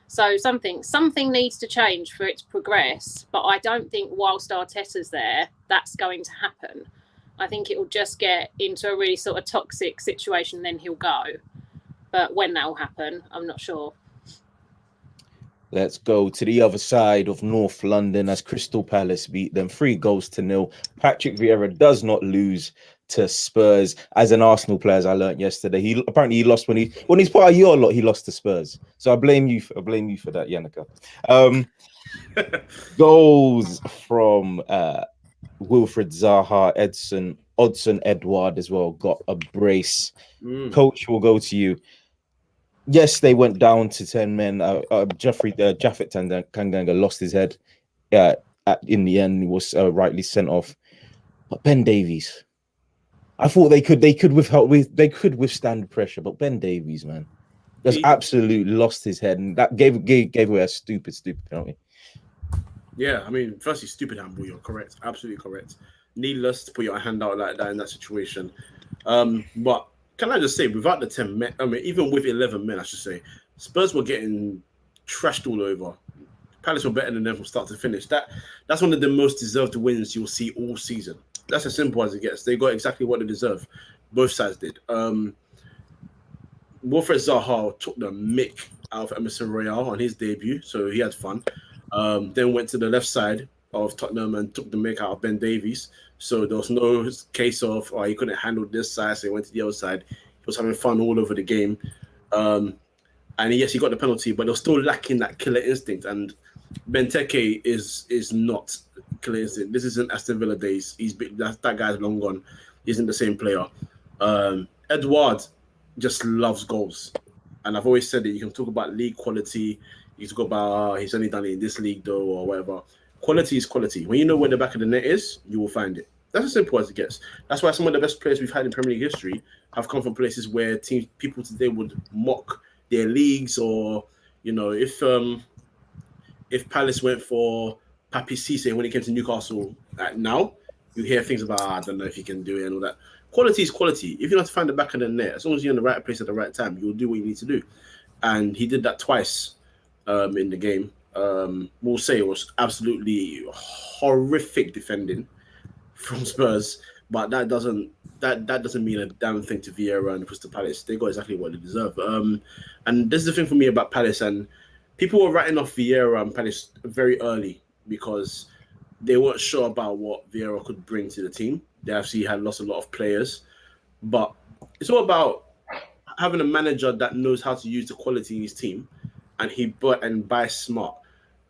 So something needs to change for it to progress. But I don't think whilst Arteta's there, that's going to happen. I think it will just get into a really sort of toxic situation, then he'll go. But when that will happen, I'm not sure. Let's go to the other side of North London as Crystal Palace beat them 3-0. Patrick Vieira does not lose to Spurs. As an Arsenal player, as I learned yesterday, he lost when he's part of your lot. He lost to Spurs, so I blame you for that, Yannicka. Goals from Wilfred Zaha, Odsonne, Edouard as well got a brace. Coach, will go to you. Yes, they went down to 10 men. Japhet Tanganga lost his head. In the end, he was rightly sent off. But Ben Davies, I thought they could withstand pressure. But Ben Davies, man, Just absolutely lost his head, and that gave away a stupid penalty. Yeah, I mean, firstly, stupid handball. You're correct, absolutely correct. Needless to put your hand out like that in that situation. But can I just say, without the 10 men, I mean, even with 11 men, I should say, Spurs were getting trashed all over. Palace were better than them from start to finish. That's one of the most deserved wins you'll see all season. That's as simple as it gets. They got exactly what they deserve. Both sides did. Wilfred Zaha took the mick out of Emerson Royale on his debut, so he had fun. Then went to the left side of Tottenham and took the mick out of Ben Davies. So there was no case of he couldn't handle this side, so he went to the other side. He was having fun all over the game. And yes, he got the penalty, but they're still lacking that killer instinct. And Benteke is not killer instinct. This isn't Aston Villa days. That guy's long gone. He isn't the same player. Edouard just loves goals. And I've always said that you can talk about league quality. You talk about he's only done it in this league though, or whatever. Quality is quality. When you know where the back of the net is, you will find it. That's as simple as it gets. That's why some of the best players we've had in Premier League history have come from places where people today would mock their leagues, or if Palace went for Papi Cisse when he came to Newcastle, now you hear things about I don't know if he can do it and all that. Quality is quality. If you know how to find the back of the net, as long as you're in the right place at the right time, you'll do what you need to do. And he did that twice in the game. We'll say it was absolutely horrific defending from Spurs, but that doesn't mean a damn thing to Vieira and Crystal Palace. They got exactly what they deserve. And this is the thing for me about Palace, and people were writing off Vieira and Palace very early because they weren't sure about what Vieira could bring to the team. They actually had lost a lot of players, but it's all about having a manager that knows how to use the quality in his team, and buys smart.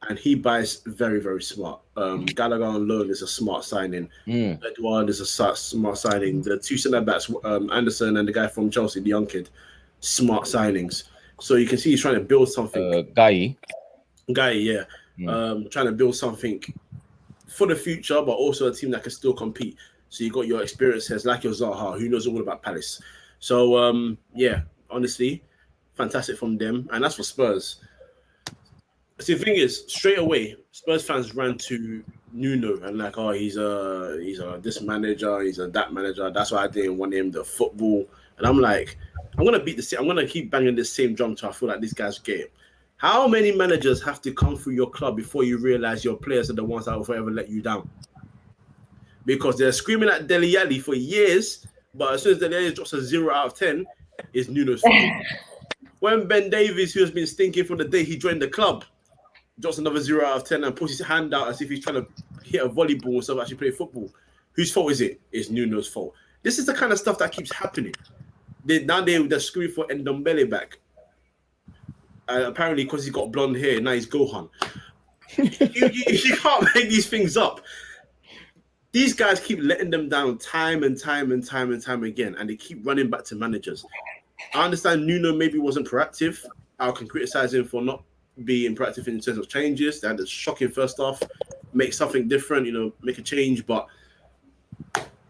And he buys very, very smart. Gallagher on loan is a smart signing. Edouard is a smart signing. The two centre-backs, Anderson and the guy from Chelsea, the young kid, smart signings. So you can see he's trying to build something. Guy, yeah. Trying to build something for the future, but also a team that can still compete. So you got your experience heads like your Zaha, who knows all about Palace. So, honestly, fantastic from them. And that's for Spurs. See, the thing is, straight away, Spurs fans ran to Nuno and he's a this manager, he's a that manager. That's why I didn't want him the football. And I'm like, I'm gonna keep banging this same drum till I feel like this guy's game. How many managers have to come through your club before you realize your players are the ones that will forever let you down? Because they're screaming at Dele Alli for years, but as soon as Dele Alli drops a 0 out of 10, it's Nuno's fault. When Ben Davies, who has been stinking from the day he joined the club, drops another 0 out of 10 and puts his hand out as if he's trying to hit a volleyball instead of actually play football, whose fault is it? It's Nuno's fault. This is the kind of stuff that keeps happening. They're screaming for Ndombele back. Apparently, because he's got blonde hair, now he's Gohan. you can't make these things up. These guys keep letting them down time and time again, and they keep running back to managers. I understand Nuno maybe wasn't proactive. I can criticize him for not being proactive in terms of changes. They had a shocking first half, make something different, make a change. But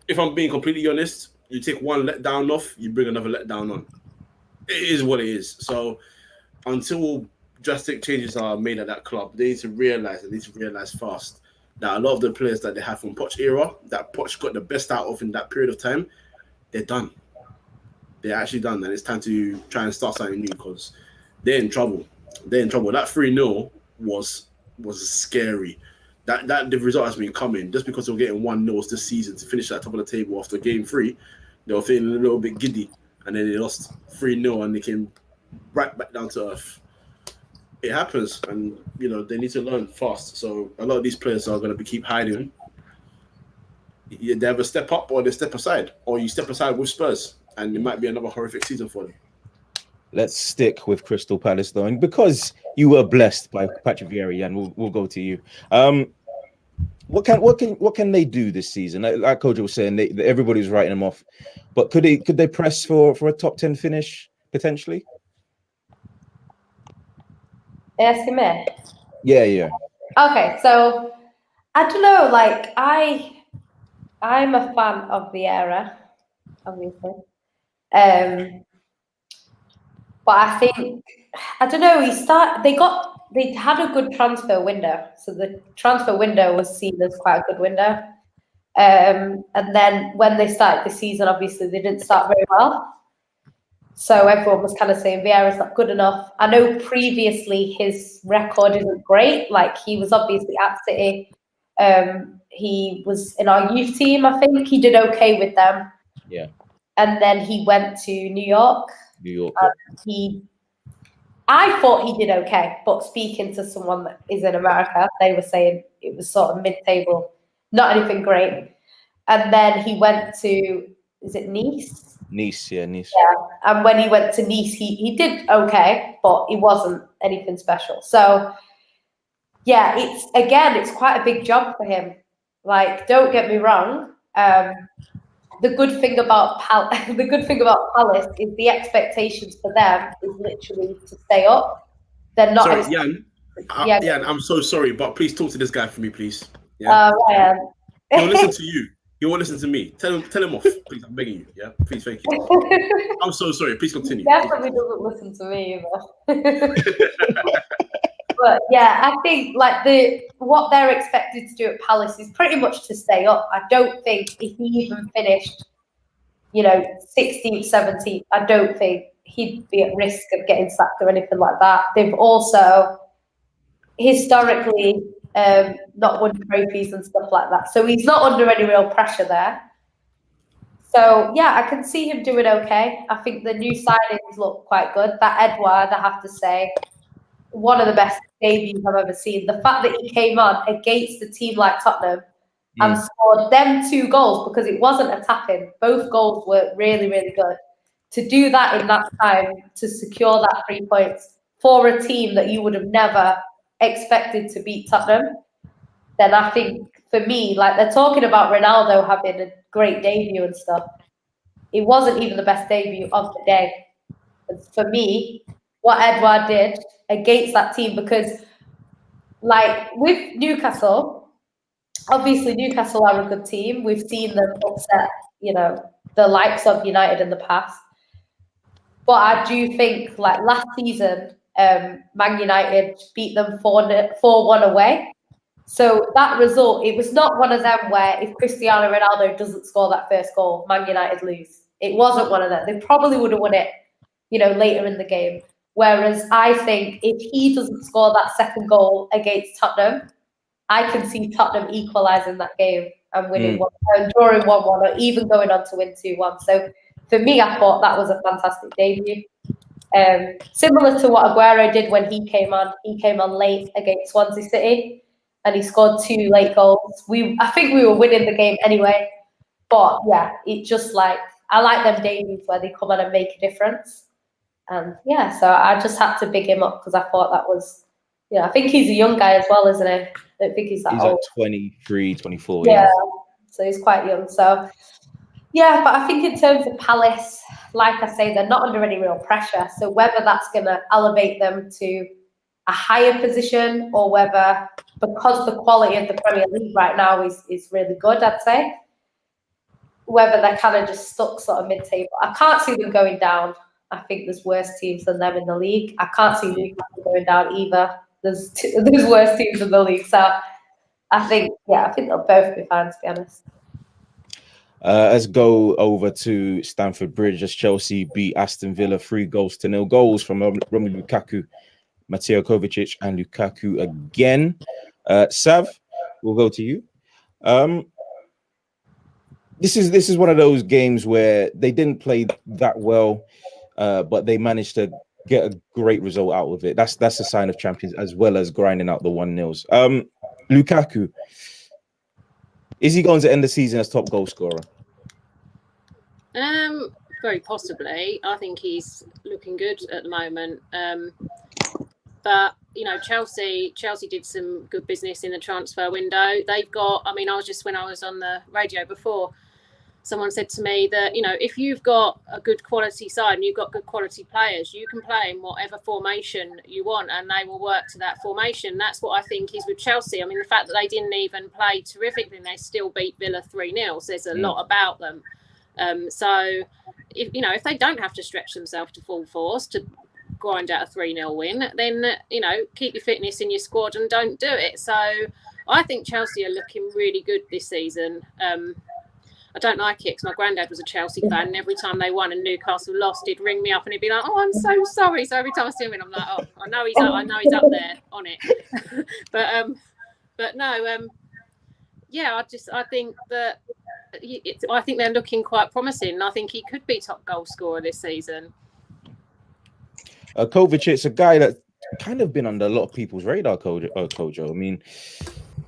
if I'm being completely honest, you take one letdown off, you bring another letdown on. It is what it is. So until drastic changes are made at that club, they need to realize fast that a lot of the players that they have from Poch era, that Poch got the best out of in that period of time, they're done. They're actually done, and it's time to try and start something new because they're in trouble. That 3-0 was scary. That the result has been coming just because they were getting 1-0 this season to finish at the top of the table after game 3. They were feeling a little bit giddy, and then they lost 3-0 and they came right back down to earth. It happens, and they need to learn fast. So a lot of these players are going to keep hiding. They either step up or they step aside, or you step aside with Spurs, and it might be another horrific season for them. Let's stick with Crystal Palace though, and because you were blessed by Patrick Vieira, Jan, we'll go to you. What can they do this season? Like Kojo was saying, everybody's writing them off, but could they press for a top 10 finish potentially? Asking me? Yeah. Okay, so I don't know. I'm a fan of Vieira, obviously. But I think, I don't know, they had a good transfer window. So the transfer window was seen as quite a good window. And then when they started the season, obviously they didn't start very well. So everyone was kind of saying Vieira's not good enough. I know previously his record isn't great. Like, he was obviously at City. He was in our youth team, I think. He did okay with them. Yeah. And then he went to New York. I thought he did okay, but speaking to someone that is in America, they were saying it was sort of mid-table, not anything great. And then he went to, is it Nice? Nice. Yeah, and when he went to Nice, he did okay, but he wasn't anything special. So, yeah, it's quite a big job for him. Like, don't get me wrong. The good thing about Palace is the expectations for them is literally to stay up. They're not. Sorry, Jan. Jan, I'm so sorry, but please talk to this guy for me, please. Yeah. He'll listen to you. He won't listen to me. Tell him off, please. I'm begging you. Yeah, please, thank you. I'm so sorry. Please continue. Definitely doesn't listen to me either. But yeah, I think what they're expected to do at Palace is pretty much to stay up. I don't think if he even finished, 16th, 17th, I don't think he'd be at risk of getting sacked or anything like that. They've also historically not won trophies and stuff like that. So he's not under any real pressure there. So, yeah, I can see him doing okay. I think the new signings look quite good. That Edouard, I have to say, one of the best debuts I've ever seen. The fact that he came on against a team like Tottenham and scored them 2 goals, because it wasn't attacking. Both goals were really, really good. To do that in that time, to secure that 3 points for a team that you would have never expected to beat Tottenham, then I think, for me, like, they're talking about Ronaldo having a great debut and stuff. It wasn't even the best debut of the day. For me, what Edouard did against that team, because, like, with Newcastle, obviously Newcastle are a good team. We've seen them upset, the likes of United in the past. But I do think, like, last season, Man United beat them 4-1 away. So that result, it was not one of them where if Cristiano Ronaldo doesn't score that first goal, Man United lose. It wasn't one of them. They probably would have won it, later in the game. Whereas I think if he doesn't score that second goal against Tottenham, I can see Tottenham equalising that game and winning drawing 1-1, or even going on to win 2-1. So for me, I thought that was a fantastic debut. Similar to what Aguero did when he came on. He came on late against Swansea City and he scored 2 late goals. I think we were winning the game anyway. But yeah, it just I like them debuts where they come on and make a difference. And yeah, so I just had to big him up because I thought that was, I think he's a young guy as well, isn't he? I don't think he's that old. He's like 23, 24. Yeah, so he's quite young. So yeah, but I think in terms of Palace, like I say, they're not under any real pressure. So whether that's going to elevate them to a higher position or whether, because the quality of the Premier League right now is really good, I'd say, whether they're kind of just stuck sort of mid-table. I can't see them going down. I think there's worse teams than them in the league. I can't see Newcastle going down either. There's worse teams in the league. So I think they'll both be fine, to be honest. Let's go over to Stamford Bridge as Chelsea beat Aston Villa 3-0. Goals from Romelu Lukaku, Mateo Kovacic, and Lukaku again. Sav, we'll go to you. This is one of those games where they didn't play that well, but they managed to get a great result out of it. That's a sign of champions, as well as grinding out the 1-0s. Lukaku, is he going to end the season as top goal scorer? Very possibly. I think he's looking good at the moment. But Chelsea did some good business in the transfer window. They've got. I mean, when I was on the radio before, someone said to me that, if you've got a good quality side and you've got good quality players, you can play in whatever formation you want and they will work to that formation. That's what I think is with Chelsea. I mean, the fact that they didn't even play terrifically and they still beat Villa 3-0 says a lot about them. So, if they don't have to stretch themselves to full force to grind out a 3-0 win, then, keep your fitness in your squad and don't do it. So I think Chelsea are looking really good this season. I don't like it because my granddad was a Chelsea fan, and every time they won and Newcastle lost, he'd ring me up and he'd be like, "Oh, I'm so sorry." So every time I see him, I'm like, "Oh, I know he's up there on it." but no, I think that I think they're looking quite promising. And I think he could be top goal scorer this season. Kovacic's a guy that kind of been under a lot of people's radar, Kojo. I mean,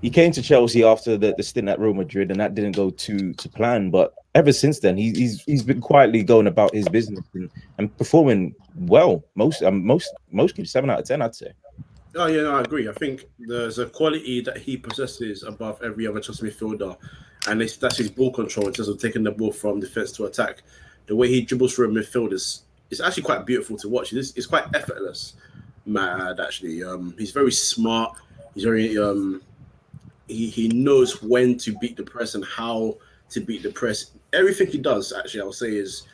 he came to Chelsea after the stint at Real Madrid, and that didn't go to plan. But ever since then, he's been quietly going about his business and performing well. Most games, 7 out of 10, I'd say. Oh yeah, no, I agree. I think there's a quality that he possesses above every other Chelsea midfielder, and that's his ball control in terms of taking the ball from defense to attack. The way he dribbles through a midfield is actually quite beautiful to watch. It's quite effortless, mad actually. He's very smart. He's very he knows when to beat the press and how to beat the press. Everything he does, actually, I'll say is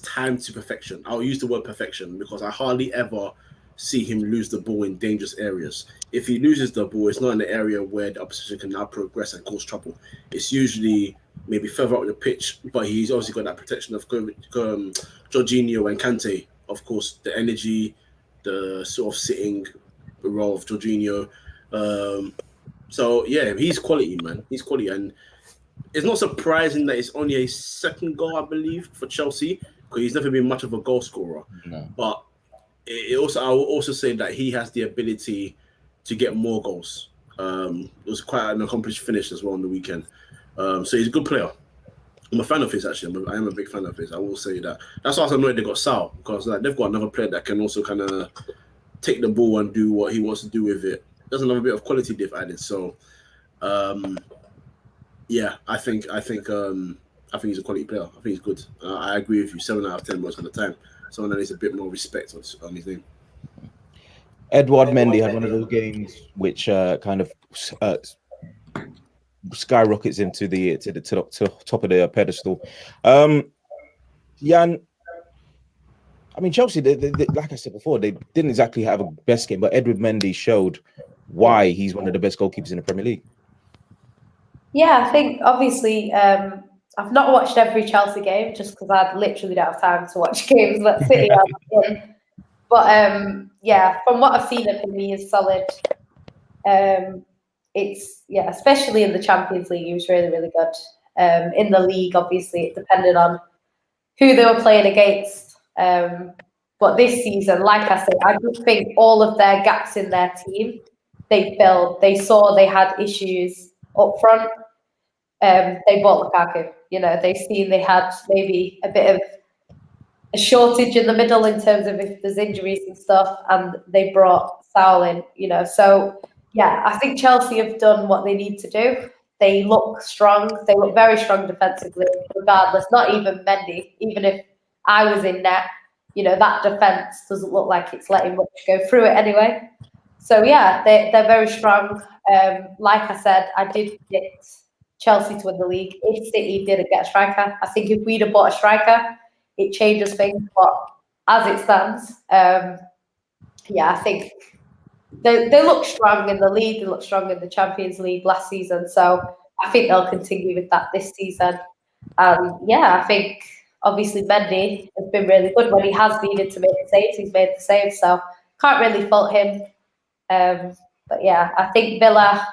timed to perfection. I'll use the word perfection because I hardly ever see him lose the ball in dangerous areas. If he loses the ball, it's not in the area where the opposition can now progress and cause trouble. It's usually maybe further up the pitch, but he's obviously got that protection of Jorginho and Kante. Of course, the energy, the sort of sitting role of Jorginho. So yeah, he's quality, man. He's quality, and it's not surprising that it's only a second goal, I believe, for Chelsea, because he's never been much of a goal scorer. No. But I will also say that he has the ability to get more goals. It was quite an accomplished finish as well on the weekend. So he's a good player. I'm a fan of his, actually. I am a big fan of his. I will say that. That's why I was annoyed they got Sal, because they've got another player that can also kind of take the ball and do what he wants to do with it. There's another bit of quality they've added. So, yeah, I think he's a quality player. I think he's good. I agree with you. 7 out of 10 most of the time. Someone that needs a bit more respect on his name. Edouard Mendy had one of those games which kind of skyrockets him to the top of the pedestal. Jan, I mean, Chelsea, they, like I said before, they didn't exactly have a best game, but Edouard Mendy showed why he's one of the best goalkeepers in the Premier League. Yeah, I think obviously I've not watched every Chelsea game just because I literally don't have time to watch games that City are in. But yeah, from what I've seen of him, he is solid. Especially in the Champions League, he was really, really good. In the league, obviously, it depended on who they were playing against. But this season, like I said, I just think all of their gaps in their team, they filled. They saw they had issues up front. They bought Lukaku. They've seen they had maybe a bit of a shortage in the middle in terms of if there's injuries and stuff, and they brought Saul in. So yeah, I think Chelsea have done what they need to do. They look strong. They look very strong defensively, regardless. Not even Mendy. Even if I was in net, that defense doesn't look like it's letting much go through it anyway. So yeah, they're very strong. Like I said, I did predict Chelsea to win the league if City didn't get a striker. I think if we'd have bought a striker, it changes things. But as it stands, I think they look strong in the league. They look strong in the Champions League last season. So I think they'll continue with that this season. I think obviously Mendy has been really good when he has needed to make the saves. He's made the saves, so can't really fault him. But yeah, I think Villa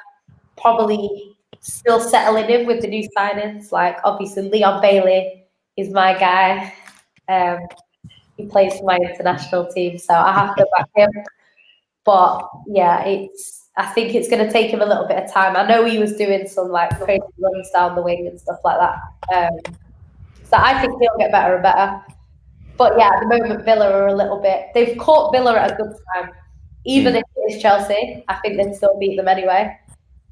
probably still settling in with the new signings. Like obviously Leon Bailey is my guy. He plays for my international team, so I have to back him. But yeah, I think it's going to take him a little bit of time. I know he was doing some like crazy runs down the wing and stuff like that. So I think he'll get better and better. But yeah, at the moment Villa are a little bit. They've caught Villa at a good time. Even if it is Chelsea, I think they'd still beat them anyway.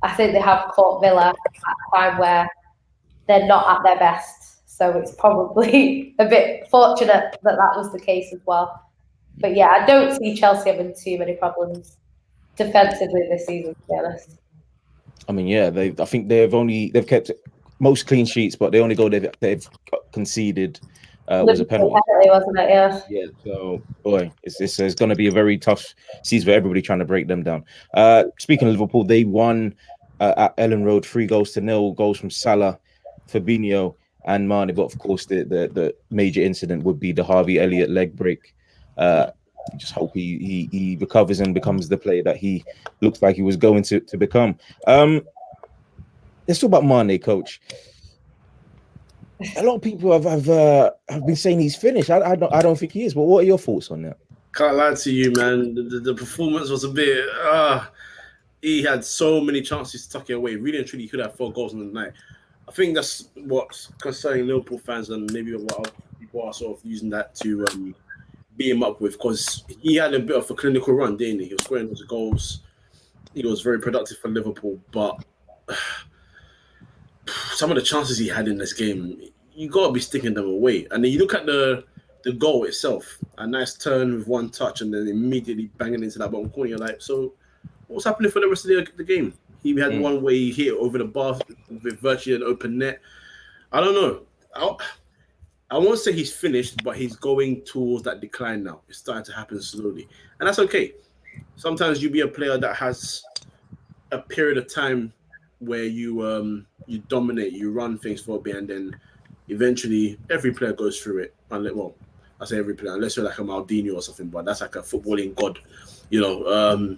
I think they have caught Villa at a time where they're not at their best. So it's probably a bit fortunate that was the case as well. But yeah, I don't see Chelsea having too many problems defensively this season, to be honest. I mean, yeah, I think they've kept most clean sheets, but the only goal they've conceded was a penalty. Wasn't it? Yeah. Yeah, so boy, it's going to be a very tough season for everybody trying to break them down. Speaking of Liverpool, they won at Ellen Road 3-0, goals from Salah, Fabinho, and Mane. But of course, the major incident would be the Harvey Elliott leg break. Just hope he recovers and becomes the player that he looks like he was going to become. Let's talk about Mane, coach. A lot of people have been saying he's finished. I don't think he is. But what are your thoughts on that? Can't lie to you, man. The performance was a bit. He had so many chances to tuck it away. Really and truly, he could have 4 goals in the night. I think that's what's concerning Liverpool fans, and maybe what other people are sort of using that to beat him up with, because he had a bit of a clinical run, didn't he? He was scoring those goals. He was very productive for Liverpool, but some of the chances he had in this game, you got to be sticking them away. And then you look at the goal itself, a nice turn with one touch and then immediately banging into that bottom corner. You're like, so what's happening for the rest of the game? He had one where he hit it over the bar with virtually an open net. I don't know. I won't say he's finished, but he's going towards that decline now. It's starting to happen slowly. And that's okay. Sometimes you be a player that has a period of time where you dominate, you run things for a bit, and then eventually every player goes through it. Well, I say every player, unless you're like a Maldini or something, but that's like a footballing god, you know.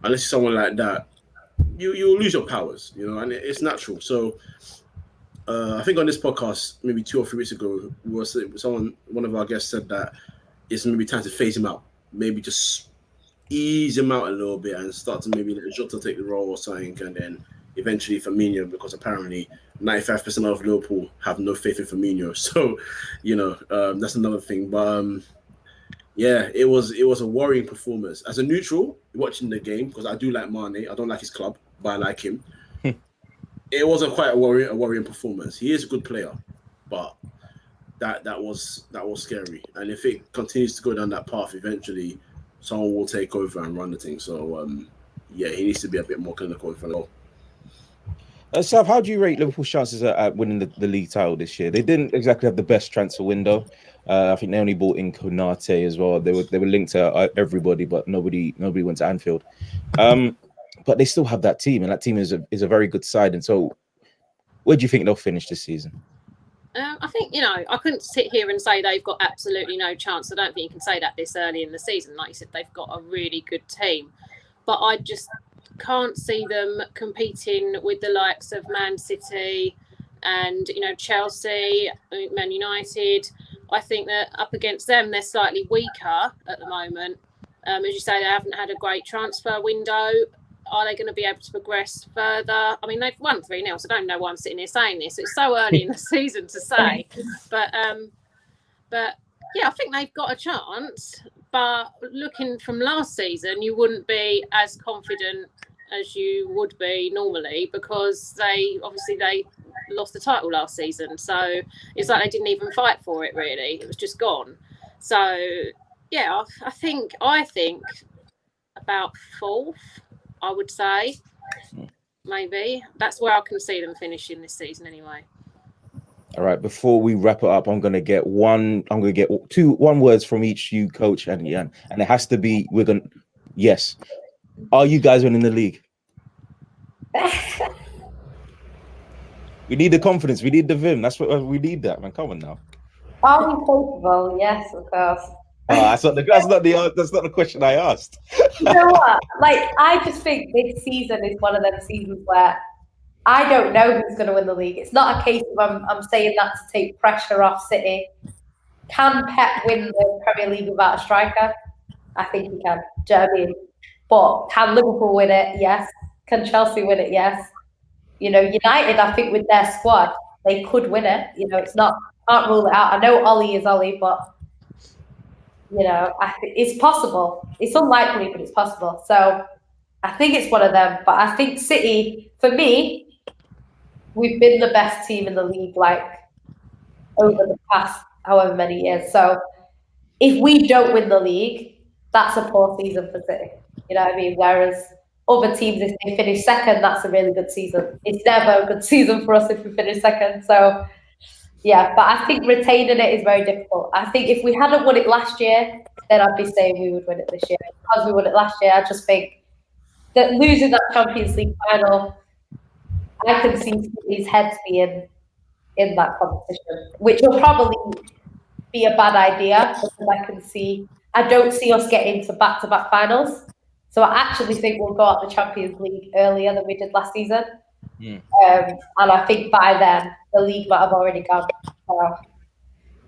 Unless you're someone like that, you'll lose your powers, you know, and it's natural. So I think on this podcast, maybe 2 or 3 weeks ago, one of our guests said that it's maybe time to phase him out, maybe just ease him out a little bit and start to maybe let Jota take the role or something, and then eventually Firmino, because apparently 95% of Liverpool have no faith in Firmino. So, you know, that's another thing. But yeah, it was a worrying performance. As a neutral watching the game, because I do like Mane, I don't like his club, but I like him. It wasn't quite a worrying performance. He is a good player, but that was scary. And if it continues to go down that path, eventually someone will take over and run the thing. So yeah, he needs to be a bit more clinical for now. Sav, how do you rate Liverpool's chances at winning the league title this year? They didn't exactly have the best transfer window. I think they only bought in Konate as well. They were linked to everybody, but nobody went to Anfield. But they still have that team, and that team is a very good side. And so, where do you think they'll finish this season? I think, I couldn't sit here and say they've got absolutely no chance. I don't think you can say that this early in the season. Like you said, they've got a really good team, but I just can't see them competing with the likes of Man City and Chelsea, Man United. I think that up against them, they're slightly weaker at the moment. As you say, they haven't had a great transfer window. Are they going to be able to progress further? I mean, they've won 3-0, so I don't know why I'm sitting here saying this. It's so early in the season to say, but yeah, I think they've got a chance. But looking from last season, you wouldn't be as confident as you would be normally, because they lost the title last season. So it's like they didn't even fight for it, really. It was just gone. So yeah, I think about 4th, I would say. Maybe. That's where I can see them finishing this season anyway. All right, before we wrap it up, I'm gonna get one words from each, you, coach, and Jan. And it has to be yes. Are you guys winning the league? We need the confidence. We need the vim. That's what we need. That, man. Come on now. Are we capable? Yes, of course. That's not the question I asked. You know what? Like, I just think this season is one of them seasons where I don't know who's going to win the league. It's not a case of I'm saying that to take pressure off City. Can Pep win the Premier League without a striker? I think he can. Do you know what I mean? But can Liverpool win it? Yes. Can Chelsea win it? Yes. United, I think with their squad, they could win it. It's not, can't rule it out. I know Ollie is Ollie, but I think it's possible. It's unlikely, but it's possible. So I think it's one of them. But I think City, for me, we've been the best team in the league, like, over the past however many years. So if we don't win the league, that's a poor season for City. You know what I mean? Whereas other teams, if they finish second, that's a really good season. It's never a good season for us if we finish second. So Yeah, but I think retaining it is very difficult. I think if we hadn't won it last year, then I'd be saying we would win it this year. Because we won it last year, I just think that losing that Champions League final, I can see City's heads being in that competition, which will probably be a bad idea because I don't see us getting to back-to-back finals. So I actually think we'll go out the Champions League earlier than we did last season. And I think by then the league might have already gone.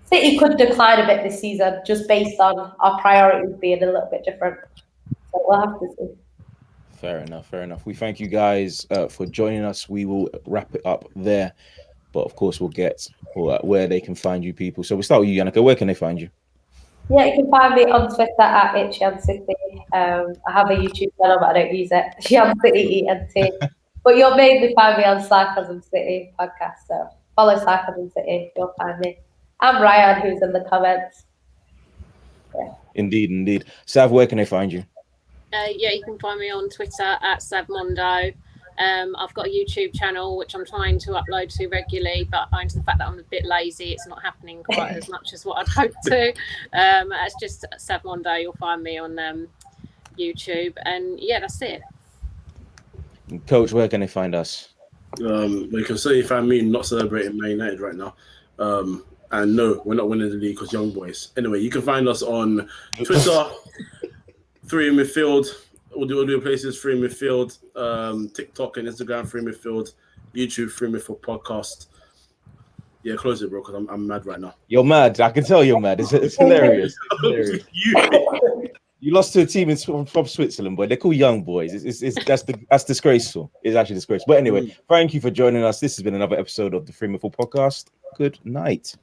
City could decline a bit this season just based on our priorities being a little bit different. So we'll have to see. Fair enough. We thank you guys for joining us. We will wrap it up there. But of course, we'll get where they can find you people. So we'll start with you, Yannicka. Where can they find you? Yeah, you can find me on Twitter at @ItchyAnCity. I have a YouTube channel, but I don't use it. @ItchyAnCity. But you'll mainly find me on Sarcasm City podcast. So follow Sarcasm City. You'll find me. I'm Ryan, who's in the comments. Yeah. Indeed. Sav, where can they find you? Yeah, you can find me on Twitter @SavMondo. I've got a YouTube channel which I'm trying to upload to regularly, but owing to the fact that I'm a bit lazy, it's not happening quite as much as what I'd hoped to. It's just SavMondo. You'll find me on YouTube, and yeah, that's it. Coach, where can they find us? You can certainly find me not celebrating Man United right now. And no, we're not winning the league because young boys. Anyway, you can find us on Twitter, 3inMidfield. All the places, 3inMidfield, TikTok and Instagram, 3inMidfield, YouTube, 3inMidfield podcast. Yeah, close it, bro, because I'm mad right now. You're mad. I can tell you're mad. It's hilarious. You lost to a team from Switzerland, but they're called young boys. That's disgraceful. It's actually disgraceful. But anyway, thank you for joining us. This has been another episode of the 3inMidfield podcast. Good night.